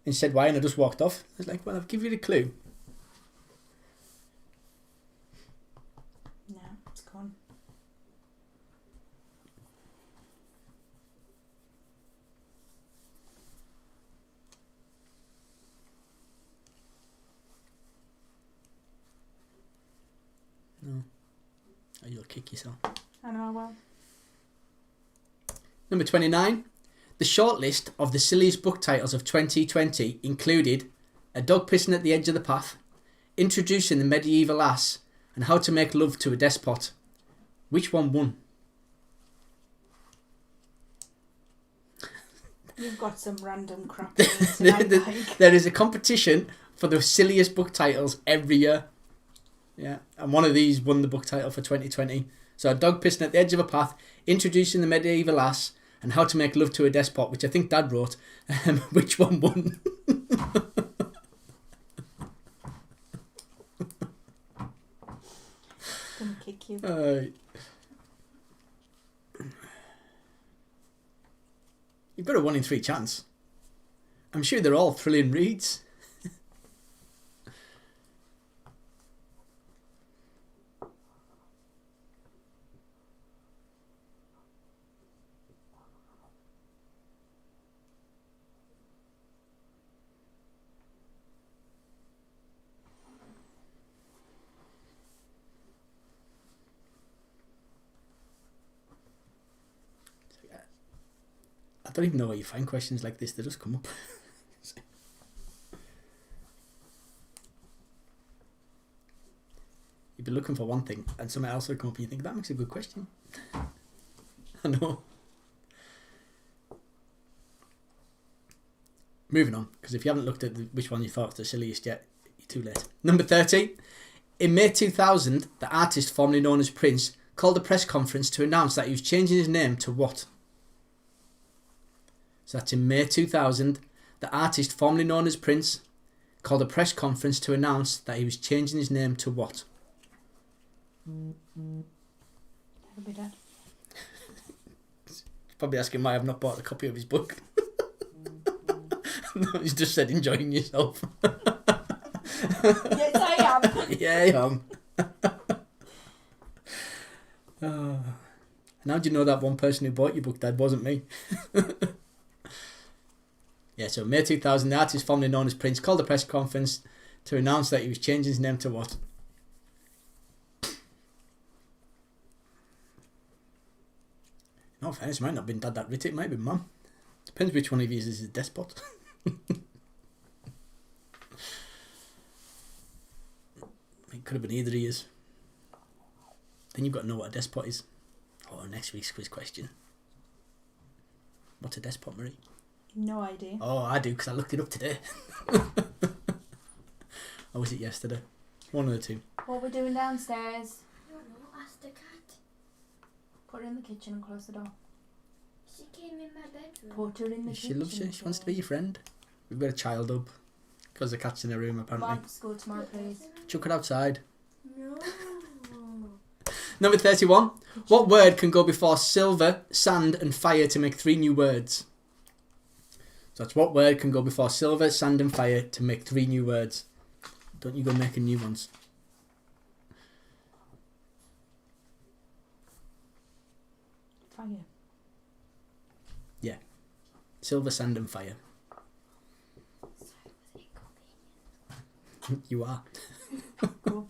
And she said, why? And I just walked off. I was like, well, I'll give you the clue. No, it's gone. No. Oh, you'll kick yourself. I know I will. Number 29. The shortlist of the silliest book titles of 2020 included A Dog Pissing at the Edge of the Path, Introducing the Medieval Ass, and How to Make Love to a Despot. Which one won? You've got some random crap tonight, There is a competition for the silliest book titles every year. Yeah, and one of these won the book title for 2020. So A Dog Pissing at the Edge of a Path, Introducing the Medieval Ass, and How to Make Love to a Despot, which I think Dad wrote. Which one won? Gonna kick you. You've got a 1 in 3 chance. I'm sure they're all thrilling reads. I don't even know where you find questions like this. They just come up. You'd be looking for one thing and something else will come up and you think, that makes a good question. I know. Moving on, because if you haven't looked at which one you thought was the silliest yet, you're too late. Number 30. In May 2000, the artist formerly known as Prince called a press conference to announce that he was changing his name to what? So that's in May 2000. The artist, formerly known as Prince, called a press conference to announce that he was changing his name to what? That'll be that. Probably asking why I've not bought a copy of his book. No, he's just said enjoying yourself. Yes, I am. Yeah, I am. And how do you know that one person who bought your book, Dad, wasn't me? Yeah, so May 2000, the artist formerly known as Prince called a press conference to announce that he was changing his name to what? No offence, it might not have been Dad that writ it, it might have been Mum. Depends which one of you is his despot. It could have been either of you. Then you've got to know what a despot is. Oh, next week's quiz question. What's a despot, Marie? No idea. Oh, I do, because I looked it up today. Or was it yesterday? One of the two. What we're doing downstairs? I don't know, ask the cat. Put her in the kitchen and close the door. She came in my bedroom. Put her in the She kitchen. loves you. She wants to be your friend. We've got a child up. Because the cat's in her room, apparently. Come on, school tomorrow, please. Chuck her outside. No. Number 31. What word can go before silver, sand and fire to make 3 new words? So that's what word can go before silver, sand and fire to make 3 new words. Don't you go making new ones. Fire. Yeah. Silver, sand and fire. You are. Cool.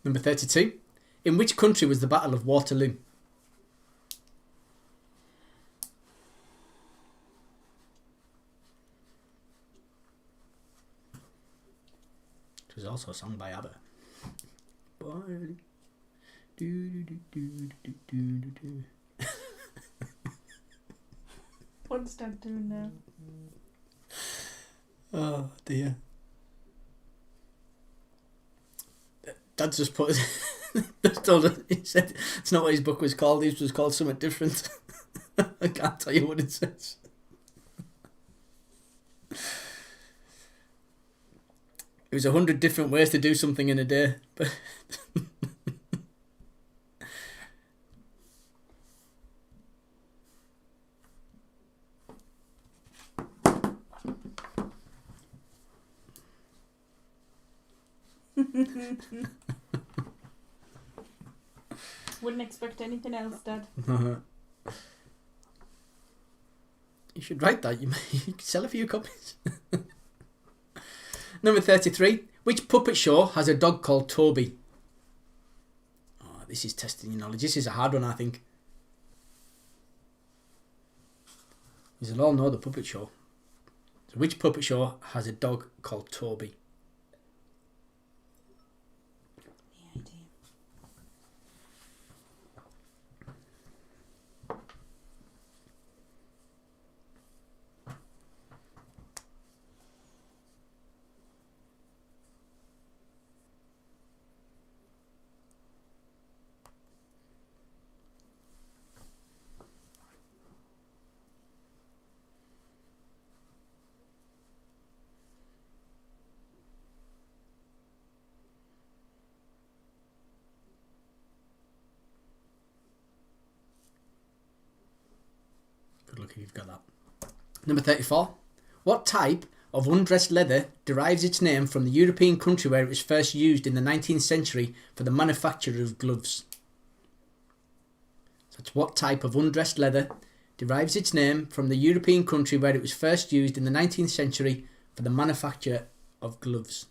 Number 32. In which country was the Battle of Waterloo? It was also a song by ABBA. What's Dad doing now? Oh dear. Dad just put just told us, he said it's not what his book was called, his was called something different. I can't tell you what it says. It was 100 different ways to do something in a day. But Wouldn't expect anything else, Dad. You should write that. You could sell a few copies. Number 33. Which puppet show has a dog called Toby? Oh, this is testing your knowledge. This is a hard one, I think. You'll all know the puppet show. So which puppet show has a dog called Toby? The idea. Good luck if you've got that. Number 34. What type of undressed leather derives its name from the European country where it was first used in the 19th century for the manufacture of gloves? So that's what type of undressed leather derives its name from the European country where it was first used in the 19th century for the manufacture of gloves.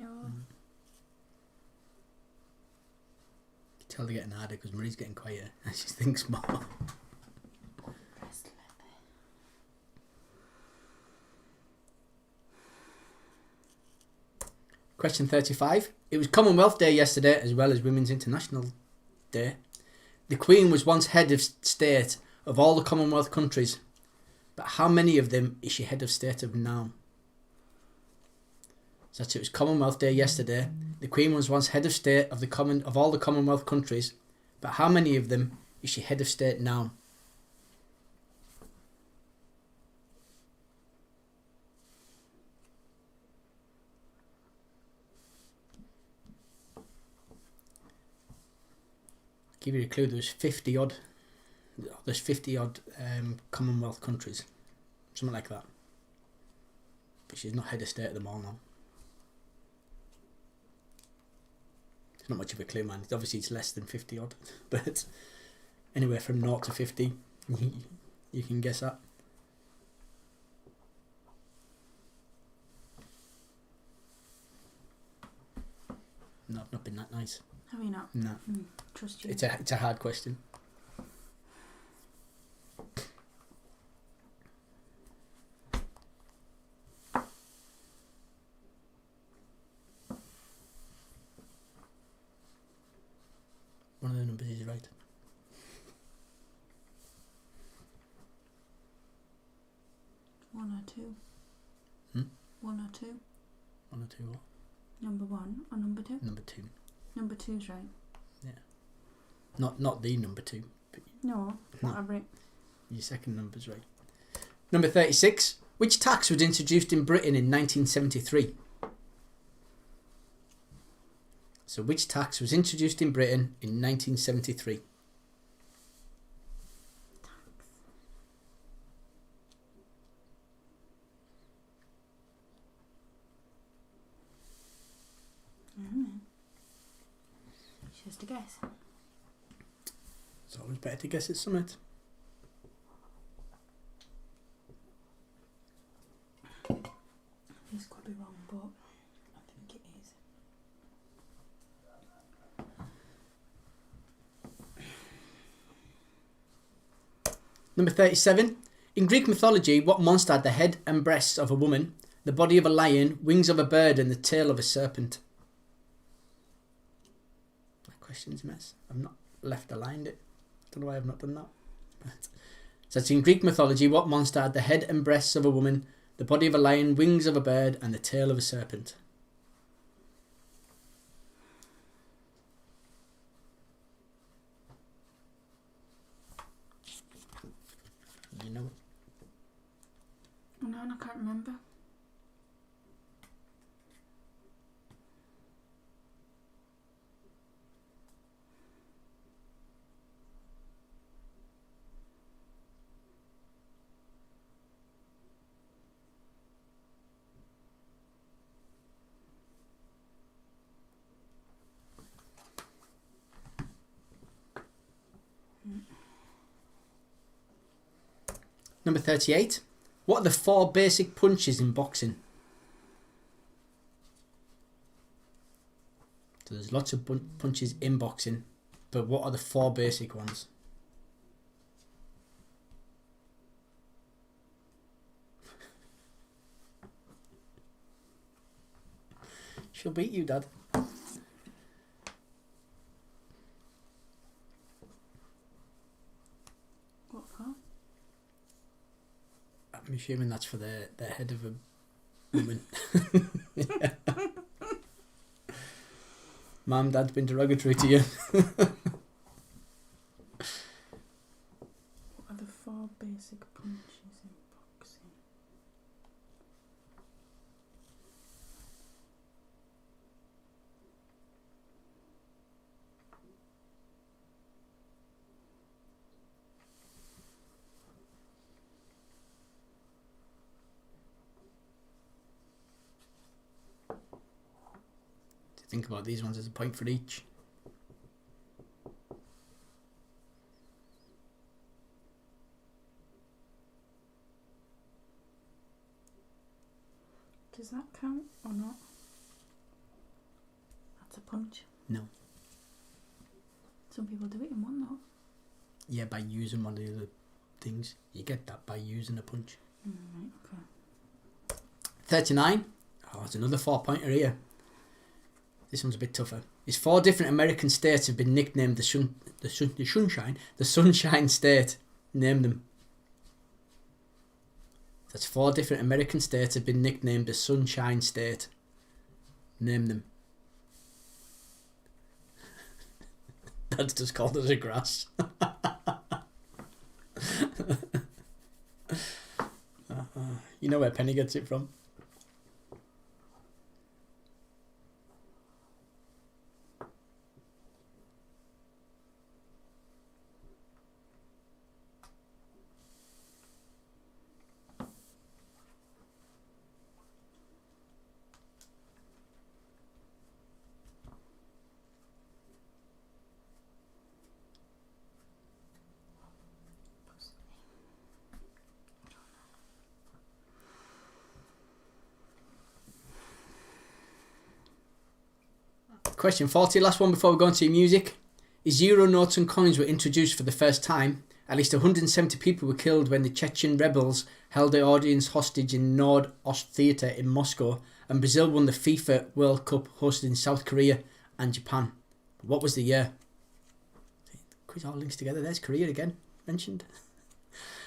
Oh. Tell they're getting harder because Marie's getting quieter and she thinks more. Question 35. It was Commonwealth Day yesterday as well as Women's International Day. The Queen was once head of state of all the Commonwealth countries, but how many of them is she head of state of now? So it was Commonwealth Day yesterday. The Queen was once head of state of all the Commonwealth countries, but how many of them is she head of state now? I'll give you a clue. There's 50 odd Commonwealth countries, something like that. But she's not head of state of them all now. It's not much of a clue, man. Obviously, it's less than 50 odd, but anywhere from 0 to 50, you can guess that. No, I've not been that nice. Have you not? No. Trust you. It's a hard question. One of the numbers is right. One or two. Hmm? One or two. One or two what? Number one or number two? Number two. Number two's right. Not the number two. But No, whatever it. your second number's right. Number 36. Which tax was introduced in Britain in 1973? So which tax was introduced in Britain in 1973? Just a guess. It's always better to guess at something. This could be wrong, but I think it is. Number 37. In Greek mythology, what monster had the head and breasts of a woman, the body of a lion, wings of a bird and the tail of a serpent? That question's a mess. I've not left aligned it. Don't know why I've not done that. So it's in Greek mythology, what monster had the head and breasts of a woman, the body of a lion, wings of a bird and the tail of a serpent? You know it. No, I can't remember. Number 38. What are the 4 basic punches in boxing? So there's lots of punches in boxing, but what are the 4 basic ones? She'll beat you, Dad. What for? I'm assuming that's for the head of a woman. Yeah. Mum, Dad's been derogatory to you. What are the 4 basic punches in boxing? Think about these ones as a point for each. Does that count or not? a punch? No. Some people do it in one though. Yeah, by using one of the other things. You get that by using a punch. Right, okay. 39. Oh, there's another 4-pointer here. This one's a bit tougher. It's 4 different American states have been nicknamed the Sunshine State. Name them. That's 4 different American states have been nicknamed the Sunshine State. Name them. That's just called as a grass. You know where Penny gets it from. Question 40, last one before we go on to your music. Is euro notes and coins were introduced for the first time. At least 170 people were killed when the Chechen rebels held the audience hostage in Nord-Ost Theatre in Moscow, and Brazil won the FIFA World Cup hosted in South Korea and Japan. What was the year? Quiz all links together. There's Korea again, mentioned.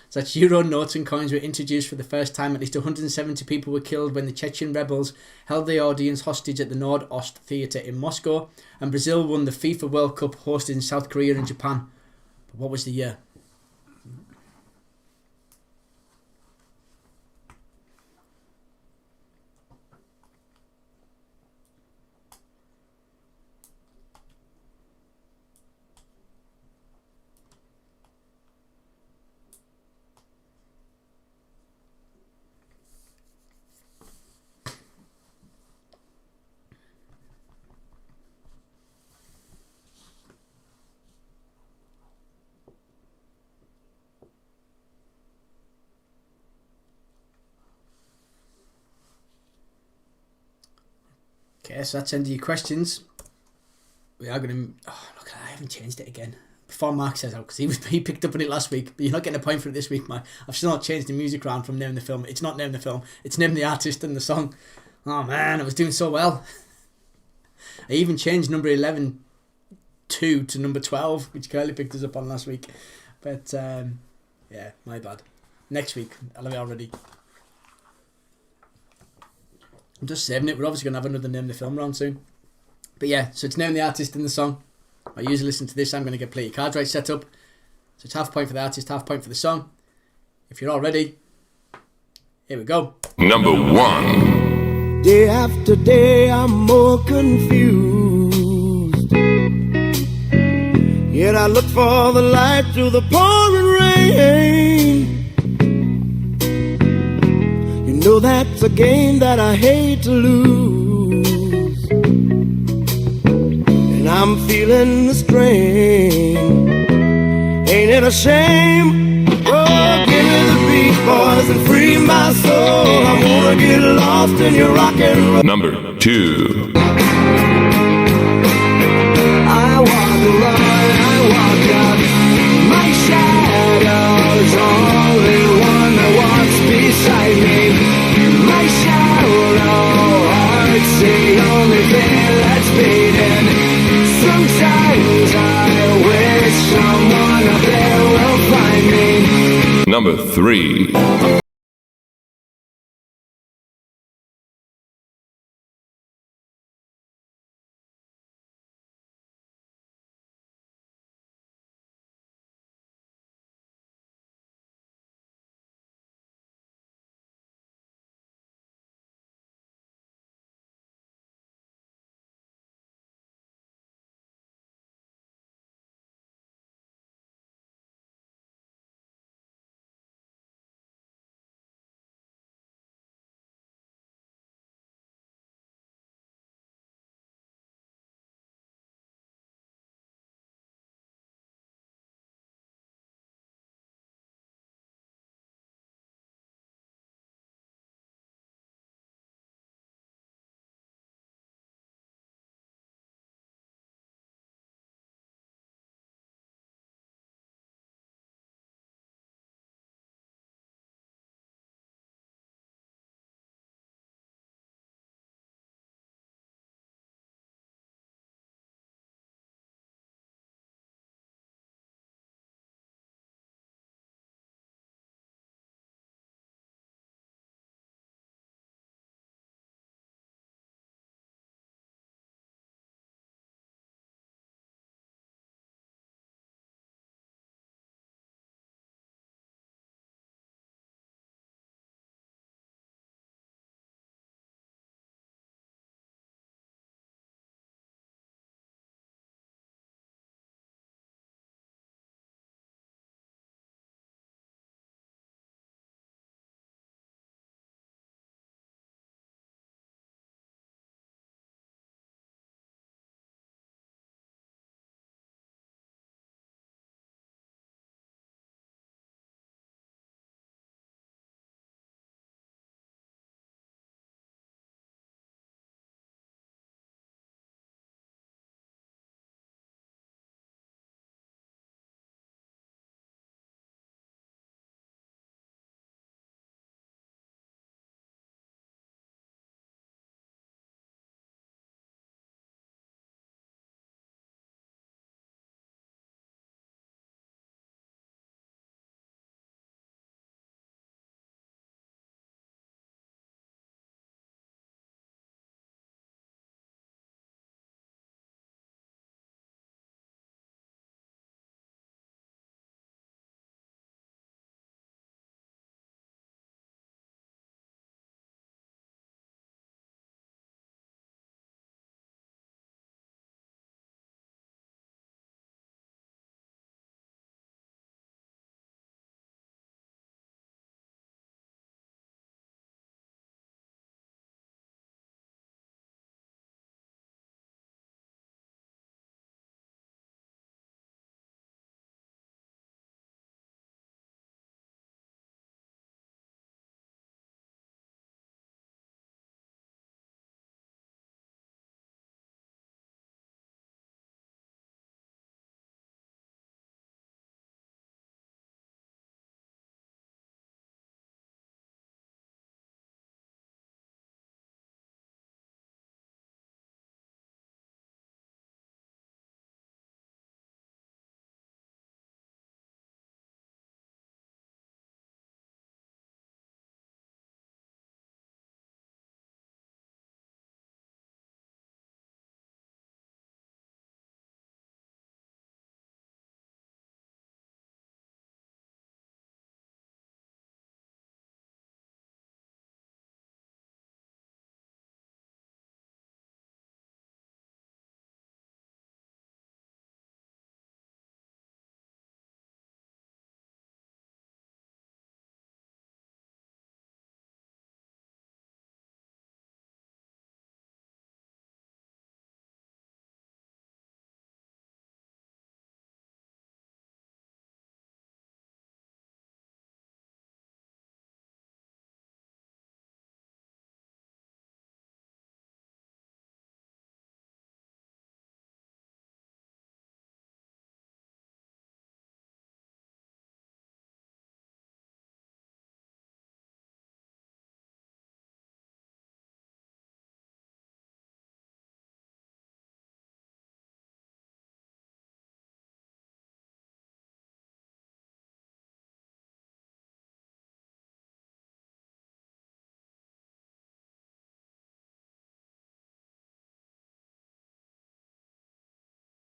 So that's euro notes and coins were introduced for the first time. At least 170 people were killed when the Chechen rebels held the audience hostage at the Nord-Ost Theatre in Moscow, and Brazil won the FIFA World Cup hosted in South Korea and Japan. But what was the year? Okay, so that's the end of your questions. We are going to... Oh, look, I haven't changed it again. Before Mark says out, because he picked up on it last week, but you're not getting a point for it this week, Mark. I've still not changed the music round from Name the Film. It's not Name the Film. It's Name the Artist and the Song. Oh, man, I was doing so well. I even changed number 11 to number 12, which Curly picked us up on last week. But, yeah, my bad. Next week, I'll have it already. I'm just saving it. We're obviously going to have another Name the Film round soon. But yeah, so it's Name the Artist and the Song. I usually listen to this. I'm going to get Play Your Cards Right set up. So it's half point for the artist, half point for the song. If you're all ready, here we go. Number 1. Day after day I'm more confused. Yet I look for the light through the pouring rain. You know that's a game that I hate to lose, and I'm feeling the strain. Ain't it a shame? Oh, give me the beat, boys, and free my soul. I wanna get lost in your rock and roll. Number 2. I walk around, I walk out. My shadow's only one that walks beside me. My shadow heart's the only thing that's beating. Sometimes I wish someone up there will find me. Number 3.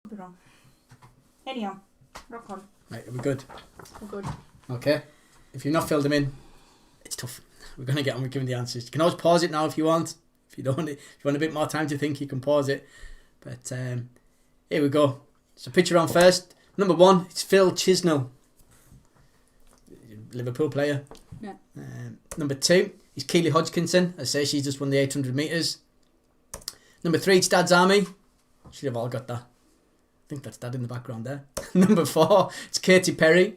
Could be wrong. Anyhow, rock on. Right, are we good? We're good. Okay. If you've not filled them in, it's tough. We're going to get on with giving the answers. You can always pause it now if you want. If you don't, if you want a bit more time to think, you can pause it. But here we go. So picture on first. Number 1, it's Phil Chisnell, Liverpool player. Yeah. Number 2 is Keely Hodgkinson. I say she's just won the 800 metres. Number 3, it's Dad's Army. Should have all got that. I think that's Dad in the background there. Number 4, it's Katy Perry.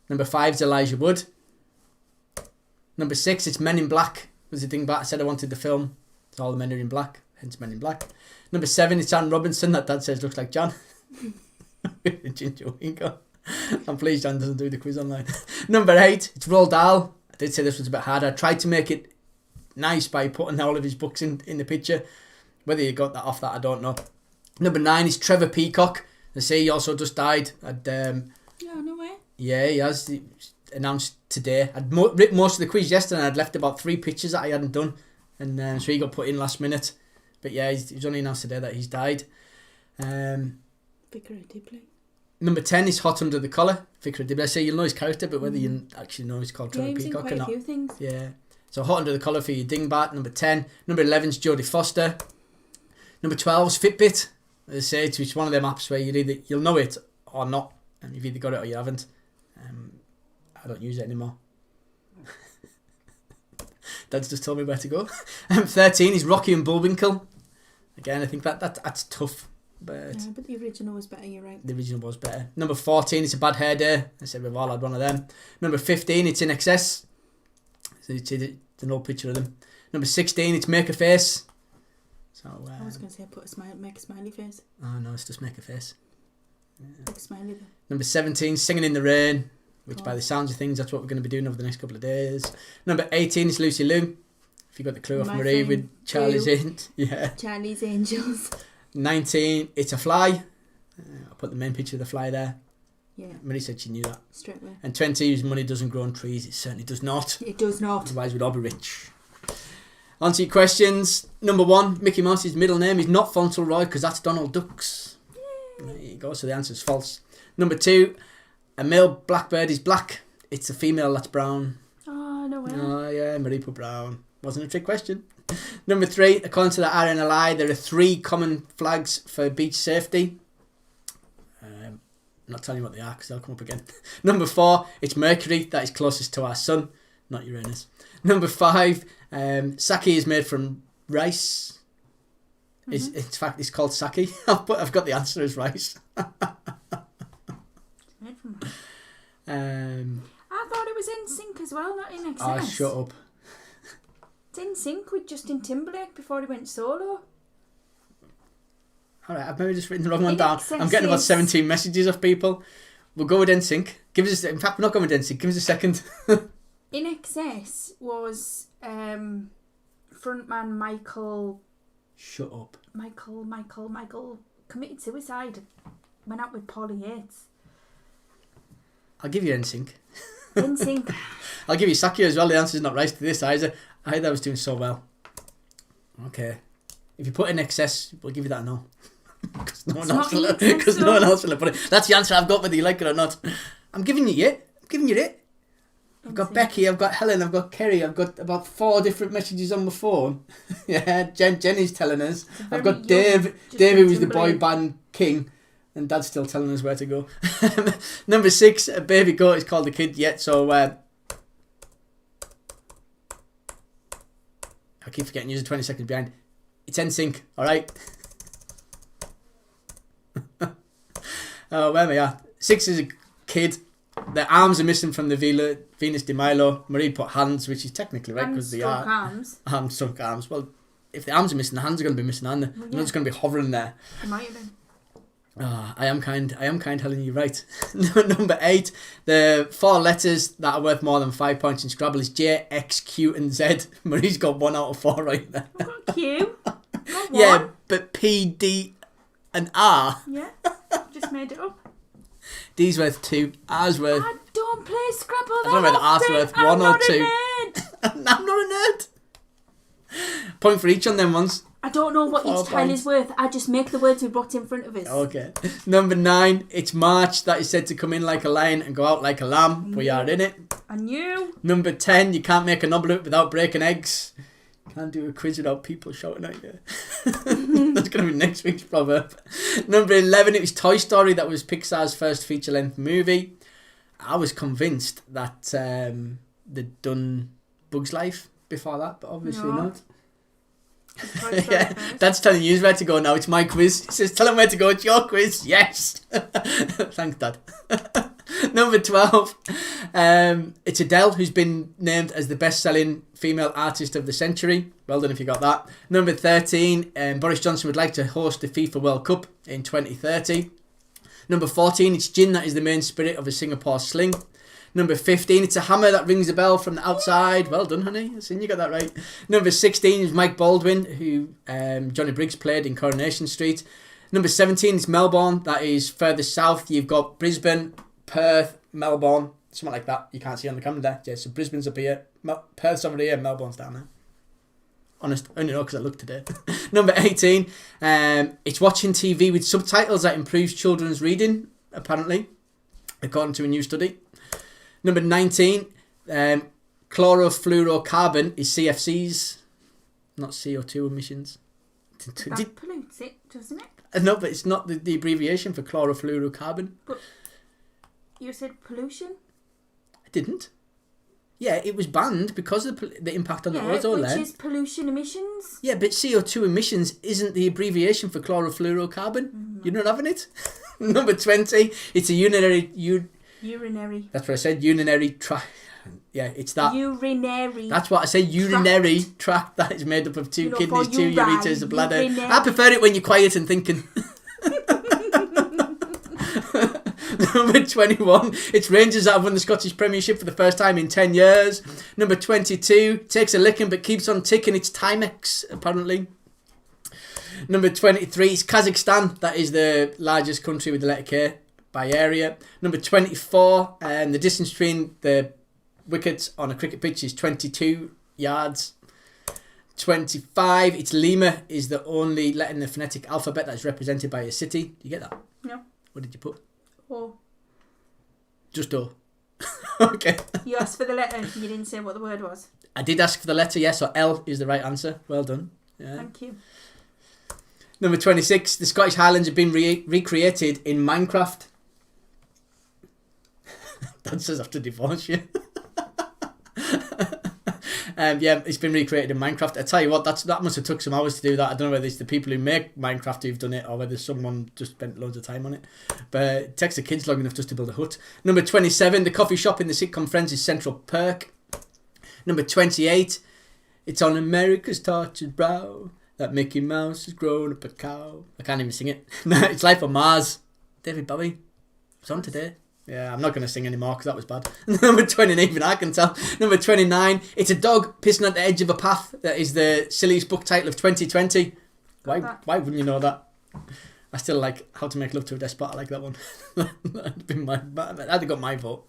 Number 5 is Elijah Wood. Number 6, it's Men in Black. Was the thing back? I said I wanted the film. It's all the men are in black, hence Men in Black. Number 7, it's Anne Robinson. That Dad says looks like John. Ginger Wingo. I'm pleased John doesn't do the quiz online. Number 8, it's Roald Dahl. I did say this was a bit harder. I tried to make it nice by putting all of his books in the picture. Whether you got that off that, I don't know. Number 9 is Trevor Peacock. They say he also just died. Yeah, no way. Yeah, he has. He announced today. I'd written most of the quiz yesterday and I'd left about 3 pictures that I hadn't done. And so he got put in last minute. But yeah, he's only announced today that he's died. Vicar of Dibley. Number 10 is Hot Under the Collar. Vicar of Dibley. I say you'll know his character, but whether you actually know he's called Trevor Peacock or not. Few things. Yeah. So Hot Under the Collar for your dingbat. Number 10. Number 11 is Jodie Foster. Number 12 is Fitbit. As I say, it's one of them apps where you'll know it or not. And you've either got it or you haven't. I don't use it anymore. Dad's just told me where to go. 13 is Rocky and Bullwinkle. Again, I think that's tough. But the original was better, you're right. The original was better. Number 14, it's A Bad Hair Day. I said we've all had one of them. Number 15, it's In Excess. So it's an old picture of them. Number 16, it's Make a Face. So I was going to say make a smiley face. Oh no, it's just Make a Face. Yeah. Make a smiley then. Number 17, Singing in the Rain. Which by the sounds of things, that's what we're going to be doing over the next couple of days. Number 18 is Lucy Liu. If you got the clue off Marie with Charlie's Charlie's Angels. 19, It's a Fly. I'll put the main picture of the fly there. Yeah. Marie said she knew that. Straight away. And 20 is Money Doesn't Grow on Trees. It certainly does not. It does not. Otherwise we'd all be rich. On to your questions. Number 1, Mickey Mouse's middle name is not Fauntleroy because that's Donald Duck's. Yay. There you go. So the answer is false. Number 2, a male blackbird is black. It's a female that's brown. Oh, no way. Oh, yeah, Marie put brown. Wasn't a trick question. Number 3, according to the RNLI, there are 3 common flags for beach safety. I'm not telling you what they are because they'll come up again. Number 4, it's Mercury. That is closest to our sun, not Uranus. Number 5, sake is made from rice. Mm-hmm. In fact, it's called sake. I've got the answer as rice. I thought it was In Sync as well, not In Excess. Oh, shut up. It's In Sync with Justin Timberlake before he went solo. Alright, I've maybe just written the wrong one In down. Excess I'm getting about 17 messages of people. We'll go with NSYNC. In fact, we're not going with NSYNC. Give us a second. In Excess was frontman Michael. Shut up. Michael committed suicide. Went out with Polly Yates. I'll give you NSYNC. In Sync. I'll give you Sakya as well. The answer's not right to this either. I was doing so well. Okay. If you put In Excess, we'll give you that no. Because no one else will put it. That's the answer I've got whether you like it or not. I'm giving you it. I've got Becky, I've got Helen, I've got Kerry, I've got about 4 different messages on my phone. Yeah, Jenny's telling us. I've got Dave who was the boy band king. And Dad's still telling us where to go. Number 6, a baby goat is called the kid yet. So I keep forgetting you're 20 seconds behind. It's NSYNC, alright? Oh, where am I at? 6 is a kid. The arms are missing from the Venus de Milo. Marie put hands, which is technically right because they are. Arms. Sunk arms. Well, if the arms are missing, the hands are going to be missing, aren't they? Well, yeah. They're just going to be hovering there. It might have been. I am kind, Helen, you're right. Number 8, the 4 letters that are worth more than 5 points in Scrabble is J, X, Q and Z. Marie's got 1 out of 4 right there. I've got Q. Yeah, but P, D and R. Yeah, just made it up. D's worth 2, R's worth... I don't play Scrabble I don't know whether R's worth 1 or 2. I'm not a nerd. I'm not a nerd. Point for each on them ones. I don't know what 4 each tile points. is worth. I just make the words with what's in front of us. Okay. Number 9, it's March. That is said to come in like a lion and go out like a lamb. We are in it. I knew. Number 10, you can't make an omelette without breaking eggs. Can't do a quiz without people shouting at you. That's going to be next week's proverb. Number 11, it was Toy Story. That was Pixar's first feature-length movie. I was convinced that they'd done Bug's Life before that, but obviously No. not. It's Toy Story Yeah, first. Dad's telling you where to go now. It's my quiz. He says, tell him where to go. It's your quiz. Yes. Thanks, Dad. Number 12. It's Adele, who's been named as the best-selling female artist of the century. Well done if you got that. Number 13. Boris Johnson would like to host the FIFA World Cup in 2030. Number 14. It's gin that is the main spirit of a Singapore sling. Number 15, it's a hammer that rings a bell from the outside. Well done, honey. I seen you got that right. Number 16 is Mike Baldwin, who Johnny Briggs played in Coronation Street. Number 17 is Melbourne. That is further south. You've got Brisbane, Perth, Melbourne, something like that. You can't see on the camera there. Yeah, so Brisbane's up here. Perth's over here. Melbourne's down there. Honest, I only know because I looked today. Number 18, it's watching TV with subtitles that improves children's reading, apparently, according to a new study. Number 19, chlorofluorocarbon is CFCs, not CO2 emissions. That pollutes it, doesn't it? No, but it's not the abbreviation for chlorofluorocarbon. But you said pollution? I didn't. Yeah, it was banned because of the impact on the ozone layer. Which is pollution emissions. Yeah, but CO2 emissions isn't the abbreviation for chlorofluorocarbon. You're not having it? Number 20, it's a urinary... Urinary. That's what I said, urinary tract. Yeah, it's that. Urinary. That's what I said, urinary tract that is made up of 2 kidneys, 2 ureters, a bladder. Urinary. I prefer it when you're quiet and thinking. Number 21, it's Rangers that have won the Scottish Premiership for the first time in 10 years. Number 22, takes a licking but keeps on ticking. It's Timex, apparently. Number 23, it's Kazakhstan. That is the largest country with the letter K by area. Number 24, the distance between the wickets on a cricket pitch is 22 yards. 25, it's Lima is the only letter in the phonetic alphabet that is represented by a city. Do you get that? No. What did you put? Oh. Just O. Okay. You asked for the letter. You didn't say what the word was. I did ask for the letter, yes, so L is the right answer. Well done. Yeah. Thank you. Number 26, the Scottish Highlands have been recreated in Minecraft. That says I have to divorce you. Yeah, it's been recreated in Minecraft. I tell you what, that must have took some hours to do that. I don't know whether it's the people who make Minecraft who've done it or whether someone just spent loads of time on it. But it takes the kids long enough just to build a hut. Number 27, the coffee shop in the sitcom Friends is Central Perk. Number 28, it's on America's tortured brow that Mickey Mouse has grown up a cow. I can't even sing it. It's Life on Mars. David Bowie. It's on today. Yeah, I'm not going to sing anymore because that was bad. Number 29, even I can tell. Number 29, it's a dog pissing at the edge of a path. That is the silliest book title of 2020. Why wouldn't you know that? I still like How to Make Love to a Despot. I like that one. That'd have got my vote.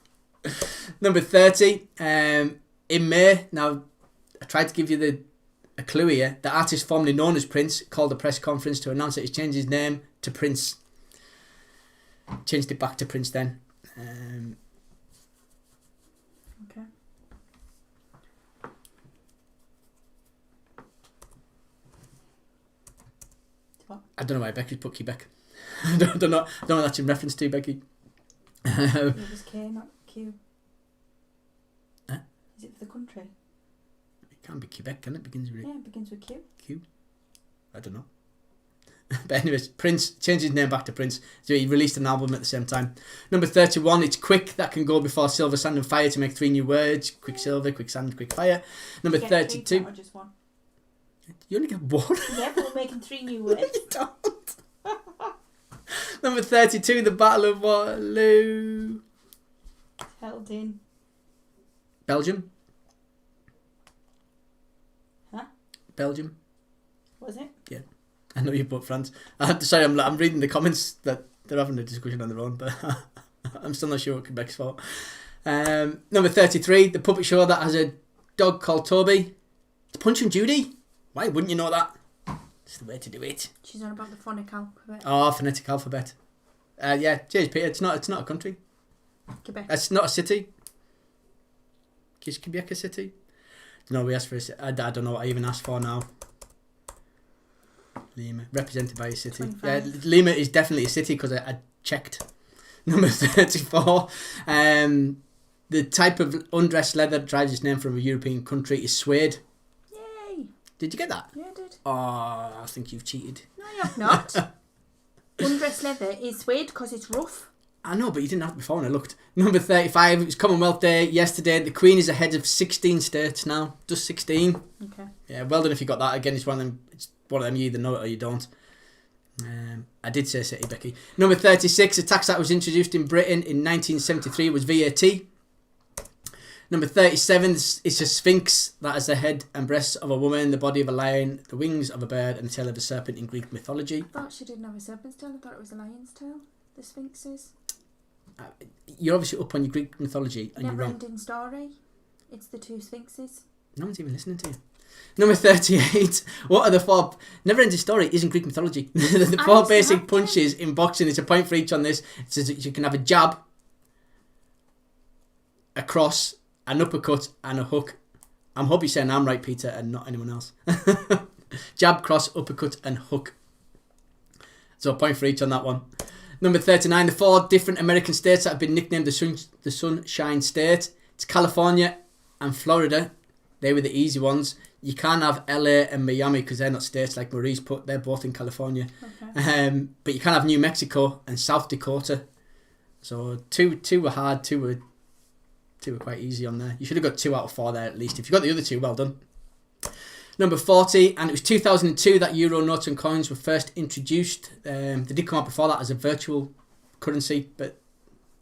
Number 30, in May, now I tried to give you a clue here. The artist formerly known as Prince called a press conference to announce that he's changed his name to Prince. Changed it back to Prince then. Okay. What? I don't know why Becky's put Quebec. I don't know what that's in reference to, Becky. It was K, not Q. Huh? Is it for the country? It can't be Quebec, can it? Begins with Yeah, it begins with Q. Q. I don't know. But anyways, Prince changed his name back to Prince. So he released an album at the same time. Number 31, it's quick. That can go before silver, sand and fire to make 3 new words. Quick silver, quick sand, quick fire. Number You get 32. 3, or just 1? You only get 1? Yeah, but we're making 3 new words. You don't. Number 32, the Battle of Waterloo. Held in. Belgium. Huh? Belgium. Was it? Yeah. I know you put France. Sorry, I'm reading the comments that they're having a discussion on their own, but I'm still not sure what Quebec's for. Number 33, the puppet show that has a dog called Toby. It's Punch and Judy. Why wouldn't you know that? It's the way to do it. She's on about the phonic alphabet. Oh, phonetic alphabet. Yeah, cheers, Peter. It's not a country. Quebec. It's not a city. Is Quebec a city? No, we asked for I don't know what I even asked for now. Lima, represented by a city. 25. Yeah, Lima is definitely a city because I checked. Number 34. The type of undressed leather that derives its name from a European country is suede. Yay! Did you get that? Yeah, I did. Oh, I think you've cheated. No, you have not. Undressed leather is suede because it's rough. I know, but you didn't have it before when I looked. Number 35, it was Commonwealth Day yesterday. The Queen is ahead of 16 states now. Just 16. Okay. Yeah, well done if you got that. Again, it's one of them you either know it or you don't. I did say city, Becky. Number 36, a tax that was introduced in Britain in 1973 was VAT. Number 37, it's a sphinx that has the head and breasts of a woman, the body of a lion, the wings of a bird, and the tail of a serpent in Greek mythology. I thought she didn't have a serpent's tail. I thought it was a lion's tail. The sphinx is. You're obviously up on your Greek mythology and you're Never wrong. ending story. It's the two sphinxes. No one's even listening to you. Number 38. What are the four... Never ending story isn't Greek mythology. The I four used to basic have punches in boxing. It's a point for each on this. It says that you can have a jab, a cross, an uppercut, and a hook. I'm hoping you're saying I'm right, Peter, and not anyone else. Jab, cross, uppercut, and hook. So a point for each on that one. Number 39. The four different American states that have been nicknamed the Sunshine State. It's California and Florida. They were the easy ones. You can't have LA and Miami because they're not states like Marie's put. They're both in California. Okay. But you can't have New Mexico and South Dakota. So two were hard. Two were quite easy on there. You should have got 2 out of 4 there at least. If you got the other 2, well done. Number 40, and it was 2002 that euro notes and coins were first introduced. They did come out before that as a virtual currency, but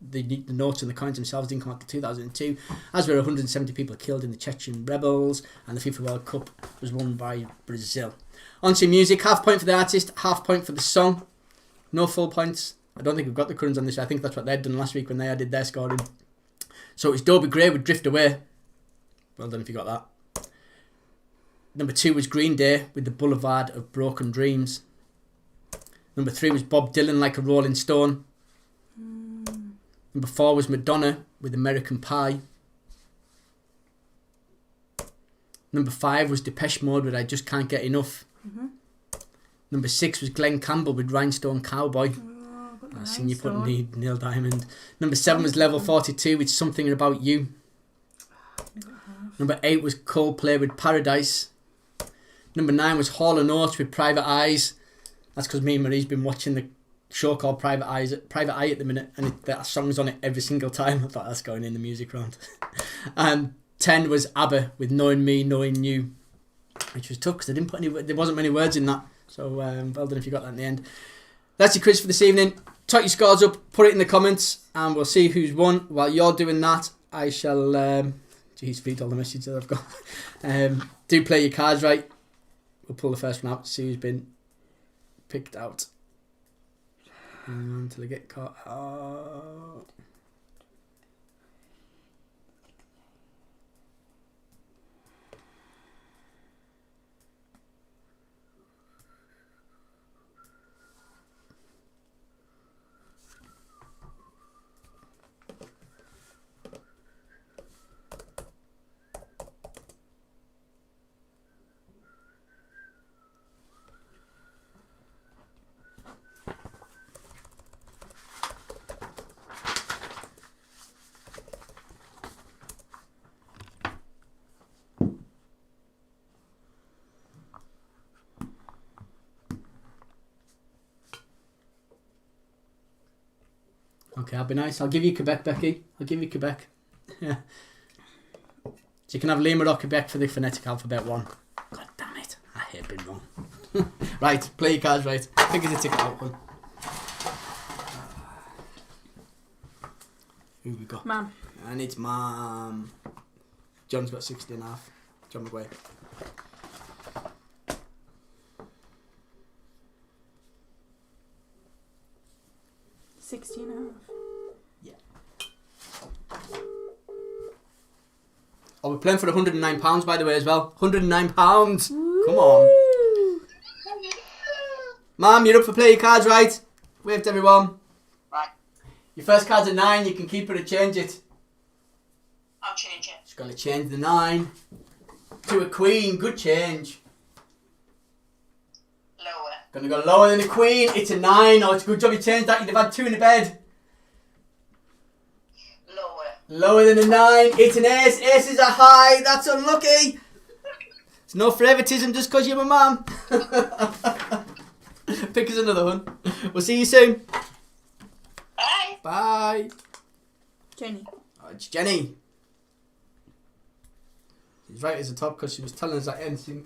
the notes and the coins themselves didn't come out until 2002. As were 170 people killed in the Chechen rebels, and the FIFA World Cup was won by Brazil. On to music, half point for the artist, half point for the song. No full points. I don't think we've got the currents on this. I think that's what they'd done last week when they added their scoring. So it was Dobie Gray with Drift Away. Well done if you got that. Number 2 was Green Day with The Boulevard of Broken Dreams. Number 3 was Bob Dylan, Like a Rolling Stone. Number 4 was Madonna with American Pie. Number 5 was Depeche Mode with I Just Can't Get Enough. Number 6 was Glenn Campbell with Rhinestone Cowboy. I've seen you put Neil Diamond. Number 7 was Level 42 with Something About You. Number 8 was Coldplay with Paradise. Number 9 was Hall & Oates with Private Eyes. That's because me and Marie's been watching the show called Private Eye at the minute, and that song's on it every single time. I thought that's going in the music round. And 10 was ABBA with Knowing Me, Knowing You, which was tough because there wasn't many words in that. So well done if you got that in the end. That's your quiz for this evening. Tot your scores up, put it in the comments, and we'll see who's won. While you're doing that, I shall... read all the messages that I've got. Do play your cards right. We'll pull the first one out, see who's been picked out. Until I get caught out. Okay, I'll be nice. I'll give you Quebec, Becky. I'll give you Quebec. Yeah. So you can have Lima or Quebec for the phonetic alphabet one. God damn it. I hate being wrong. Right, play your cards right. I think it's a ticket out one. Who we got? Mum. And it's Mum. John's got 60 and a half. John McGuire. Yeah. Oh, we're playing for £109 by the way as well. £109. Come on. Mum, you're up for play your cards, right? Wave to everyone. Right. Your first card's a 9. You can keep it or change it. I'll change it. Just going to change the 9 to a queen. Good change. Lower. Going to go lower than a queen. It's a 9. Oh, it's a good job you changed that. You'd have had 2 in the bed. Lower. Lower than a 9. It's an ace. Aces are high. That's unlucky. It's no favoritism just because you're my mum. Pick us another one. We'll see you soon. Bye. Bye. Jenny. Oh, it's Jenny. She's right at the top because she was telling us that NSYNC.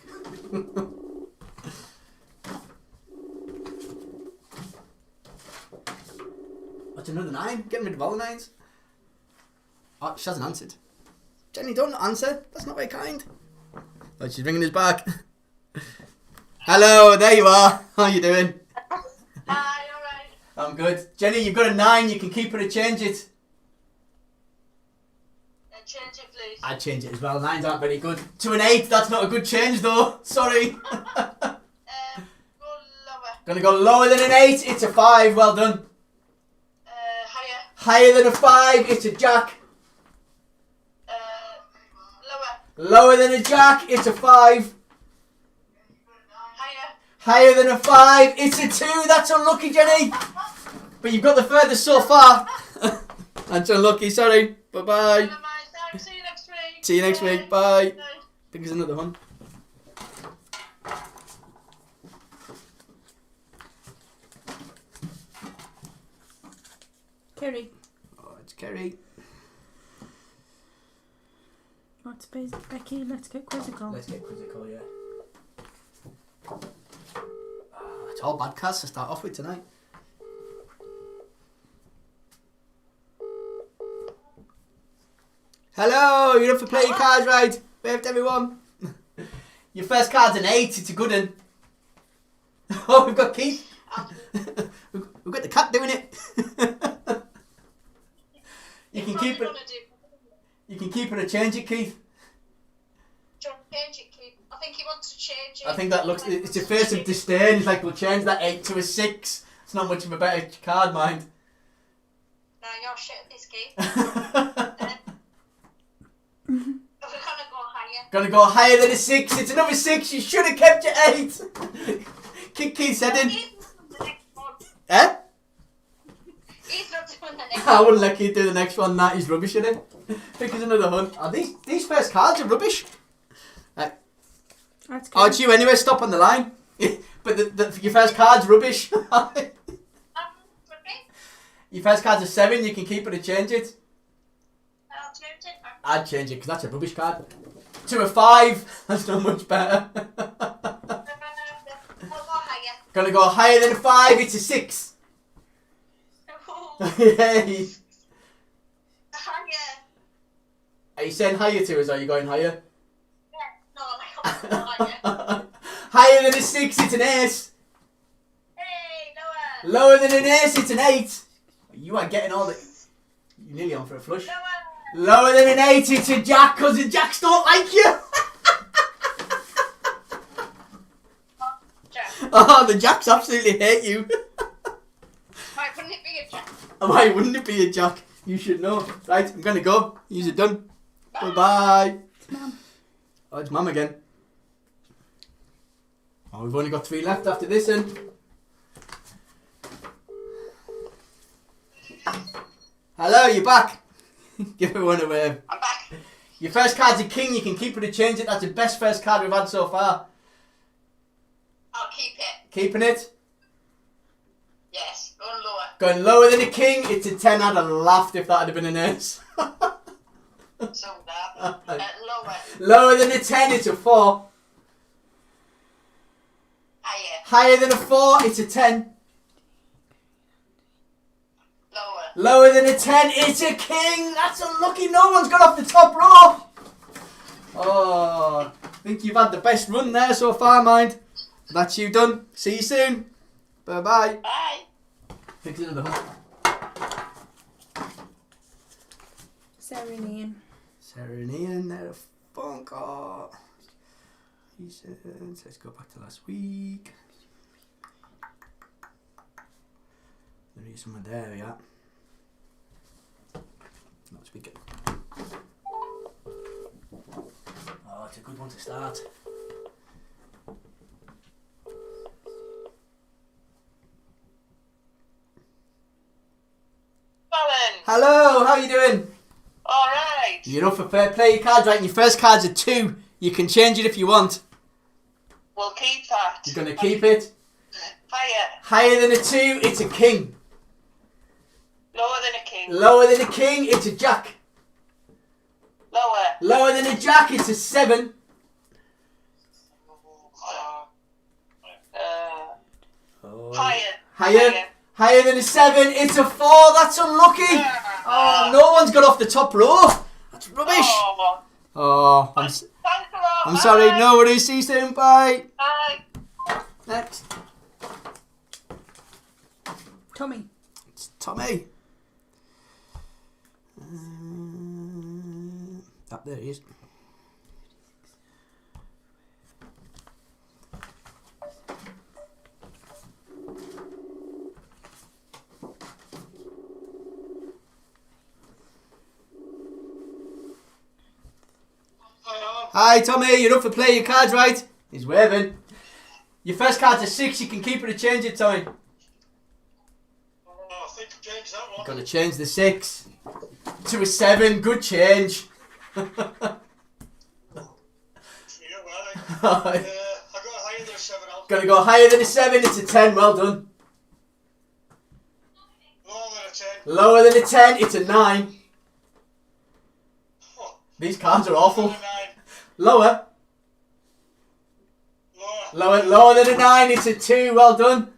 What's another 9? Getting rid of all the 9s. Oh, she hasn't answered. Jenny, don't answer. That's not very kind. Oh, she's ringing us back. Hello, there you are. How you doing? Hi, alright. I'm good. Jenny, you've got a 9. You can keep it or change it. Change it, please. I'd change it as well. 9s aren't very good. To an 8, that's not a good change though. Sorry. Go lower. Gonna go lower than an 8. It's a 5. Well done. Higher. Higher than a 5. It's a jack. Lower. Lower than a jack. It's a 5. Higher. Higher than a 5. It's a 2. That's unlucky, Jenny. But you've got the furthest so far. That's unlucky. Sorry. Bye-bye. Never mind. Thanks. See you next week. See you next week. Bye. Bye. I think there's another one. Kerry. Oh, it's Kerry. What's Becky? Let's get quizzical. Let's get quizzical, yeah. It's all bad cards to start off with tonight. Hello, you're up for playing cards, right? Wave to everyone. Your first card's an 8. It's a good one. Oh, we've got Keith. We've got the cat doing it. You can keep it. You can keep it or change it, Keith. Change it, Keith. I think he wants to change it. I think that looks. It's a face of disdain. He's like, we'll change that 8 to a 6. It's not much of a better card, mind. No, you're shit at this, Keith. We're gonna go higher. Gonna go higher than a 6. It's another 6. You should have kept your 8. Kick Keith's head in. He's not doing the next one. Eh? He's not doing the next I one. wouldn't let Keith do the next one. That is rubbish, isn't it? Pick us another one. Oh, these first cards are rubbish. That's good. Oh, it's you anyway. Stop on the line. But your first card's rubbish. Okay. Your first card's a 7. You can keep it or change it. I'll change it. I'd change it because that's a rubbish card. To a 5. That's not much better. I'll go higher. Gonna go higher than a 5. It's a 6. Yay. Higher. Are you saying higher to us or are you going higher? No, like higher. Higher than a 6. It's an ace. Hey, lower. Lower than an ace. It's an 8. You are getting all the... You're nearly on for a flush. Lower. Lower than an 8. It's a jack because the jacks don't like you. Jack. Oh, the jacks absolutely hate you. Why wouldn't it be a jack? Why wouldn't it be a jack? You should know. Right, I'm going to go. You're done. Bye-bye. Mum. Oh, it's Mum again. Oh, we've only got 3 left after this then. Hello, you're back. Give everyone a wave. I'm back. Your first card's a king. You can keep it or change it. That's the best first card we've had so far. I'll keep it. Keeping it. Yes, going lower. Going lower than a king. It's a 10. I'd have laughed if that had been an ace. So that. Lower. Lower than a 10. It's a 4. Higher. Higher than a 4. It's a 10. Lower. Lower than a 10. It's a king. That's unlucky. No one's got off the top row. Oh, I think you've had the best run there so far, mind. That's you done. See you soon. Bye-bye. Bye. Pick another one. Sarah and Ian. Sarah and Ian, they're a phone call. He said, let's go back to last week. you somewhere there, yeah. Not speaking. Oh, it's a good one to start. Alan. Hello, how you doing? All right. You're up for play your cards, right? And your first card's a 2. You can change it if you want. We'll keep that. You're going to keep it? Higher. Higher than a 2, it's a king. Lower than a king. Lower than a king, it's a jack. Lower. Lower than a jack, it's a 7. Higher. Higher than a 7, it's a 4. That's unlucky. Oh, no one's got off the top row. That's rubbish. Oh, Thanks a lot. I'm sorry. Bye. No worries. See you soon. Bye. Bye. Next. Tommy. It's Tommy. There he is. Hi Tommy, you're up for play your cards, right? He's waving. Your first card's a 6, you can keep it or change it, Tommy. I think I've changed that one. Gonna change the 6 to a 7, good change. Yeah, right. I got higher than a 7 out. Gonna go higher than a 7, it's a 10, well done. Lower than a 10. Lower than a 10, it's a 9. Oh, These cards are awful. lower than a 9. Lower. Lower. Lower than a 9, it's a 2, well done.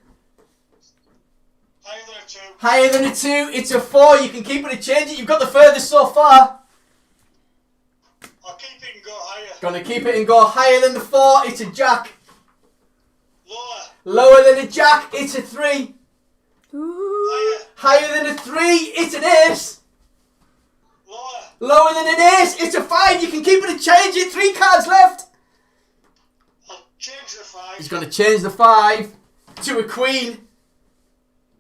Higher than a 2. Higher than a 2, it's a 4, you can keep it or change it, you've got the furthest so far. I'll keep it and go higher. Gonna keep it and go higher than the 4, it's a jack. Lower. Lower than a jack, it's a 3. Higher. Higher than a 3, it's an ace. Lower. Lower than an ace, it's a 5, you can keep it and change it, 3 cards left. I'll change the 5. He's gonna change the 5 to a queen.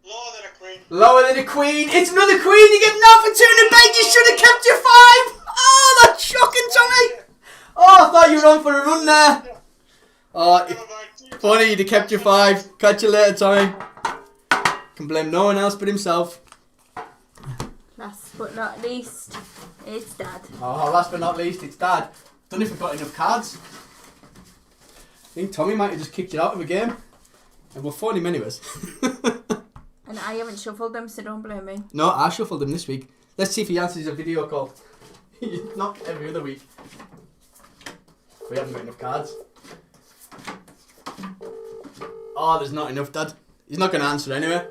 Lower than a queen. Lower than a queen, it's another queen, you get an opportunity, beg, you should have kept your 5. Oh, that's shocking, Tommy. Oh, I thought you were on for a run there. Oh, if only you'd have kept your 5. Catch you later, Tommy. Can blame no one else but himself. Last but not least, it's Dad. Oh, last but not least, it's Dad. Don't know if we've got enough cards. I think Tommy might have just kicked you out of the game. And we'll phone him anyways. And I haven't shuffled them, so don't blame me. No, I shuffled him this week. Let's see if he answers a video call. He's not every other week. We haven't got enough cards. Oh, there's not enough, Dad. He's not going to answer anyway.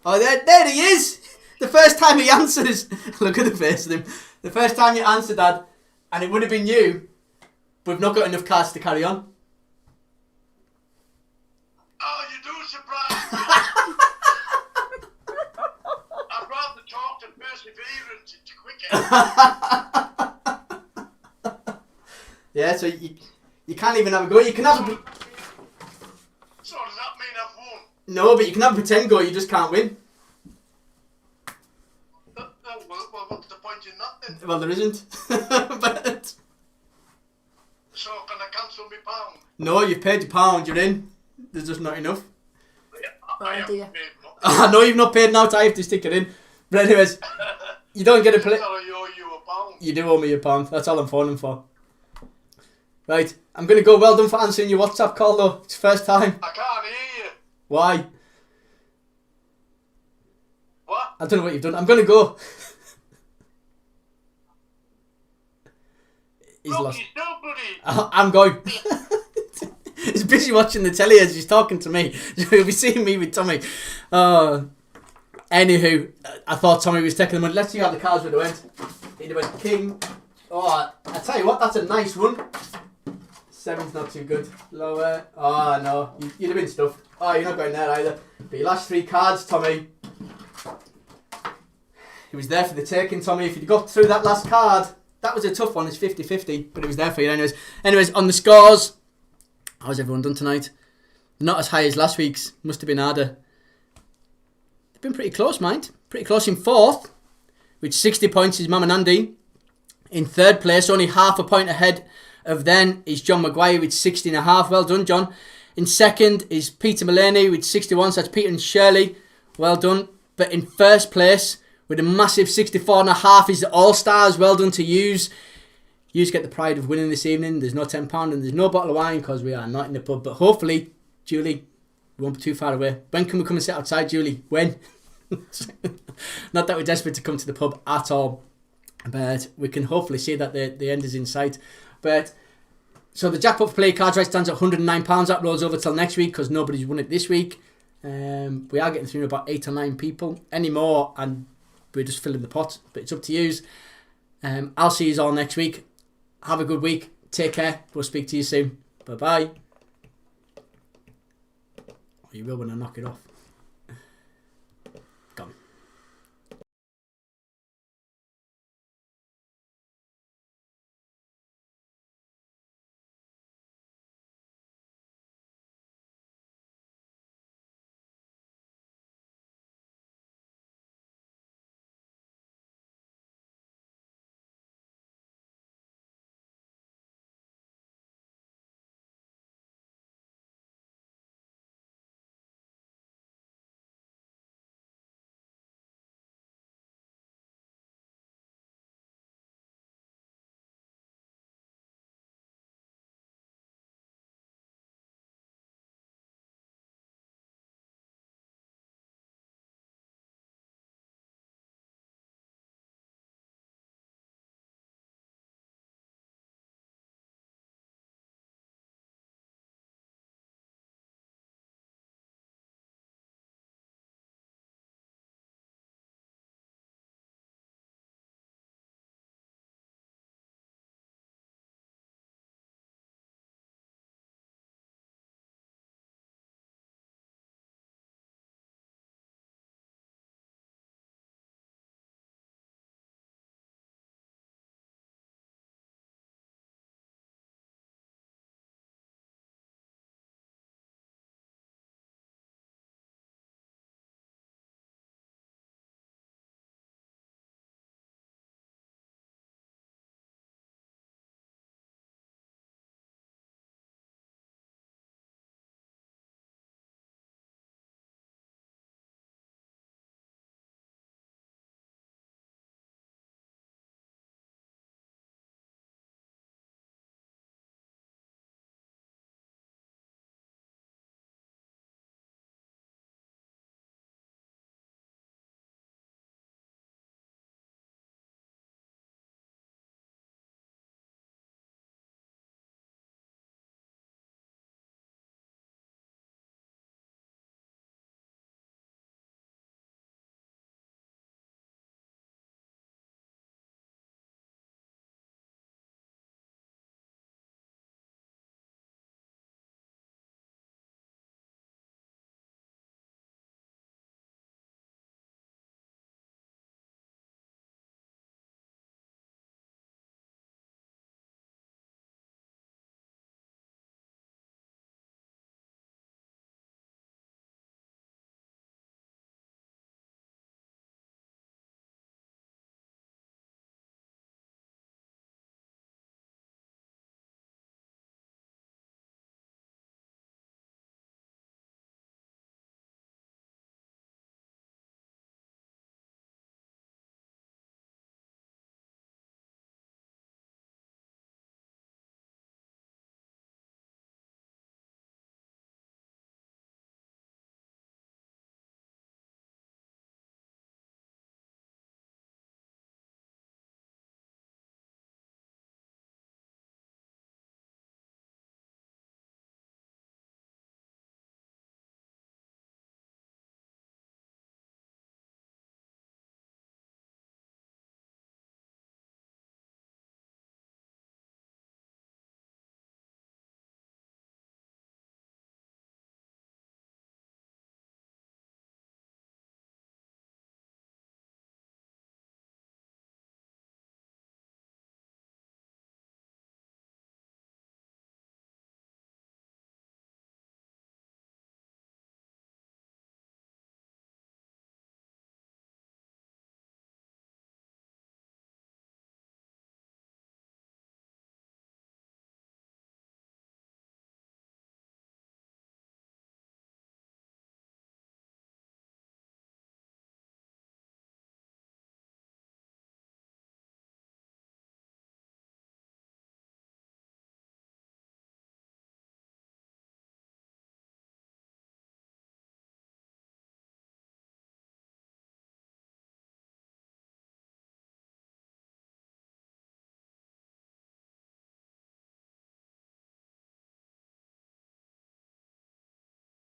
Oh, there he is! The first time he answers. Look at the face of him. The first time you answer, Dad, and it would have been you, but we've not got enough cards to carry on. Oh, you do surprise me. I'd rather talk to perseverance. It's quicker. Yeah, so you can't even have a go. You can have a... So does that mean I've won? No, but you can have a pretend go, you just can't win. Well, what's the point in that then? Well, there isn't. But... So can I cancel my pound? No, you've paid your £1, you're in. There's just not enough. I haven't dear. paid nothing. I know you've not paid now, I have to stick it in. But anyways, you don't get a play. I owe you a pound. You do owe me a £1. That's all I'm phoning for. Right, I'm going to go. Well done for answering your WhatsApp call though. It's first time. I can't hear you. Why? What? I don't know what you've done. I'm going to go. He's Look, lost. he's still bloody. I'm going. He's busy watching the telly as he's talking to me. He'll be seeing me with Tommy. Anywho, I thought Tommy was taking the money. Let's see how the cards would have went. He'd have went king. Oh, I tell you what, that's a nice run. 7's not too good. Lower. Oh no, you'd have been stuffed. Oh, you're not going there either. But your last 3 cards, Tommy. He was there for the taking, Tommy. If you'd got through that last card, that was a tough one. It's 50-50, but it was there for you anyways. Anyways, on the scores, how's everyone done tonight? Not as high as last week's. Must have been harder. A been pretty close, mind. Pretty close in fourth, with 60 points is Mum and Andy. In third place, only half a point ahead of then, is John Maguire with 60.5. Well done, John. In second is Peter Mullaney with 61. So that's Peter and Shirley. Well done. But in first place, with a massive 64.5, is the All-Stars. Well done to yous. Yous get the pride of winning this evening. There's no £10 and there's no bottle of wine because we are not in the pub. But hopefully, Julie, we won't be too far away. When can we come and sit outside, Julie? When? Not that we're desperate to come to the pub at all. But we can hopefully see that the end is in sight. But so the jackpot for play cards right stands at £109. That rolls over till next week because nobody's won it this week. We are getting through about 8 or 9 people. Any more and we're just filling the pot. But it's up to you. I'll see you all next week. Have a good week. Take care. We'll speak to you soon. Bye bye. Oh, you will when I knock it off.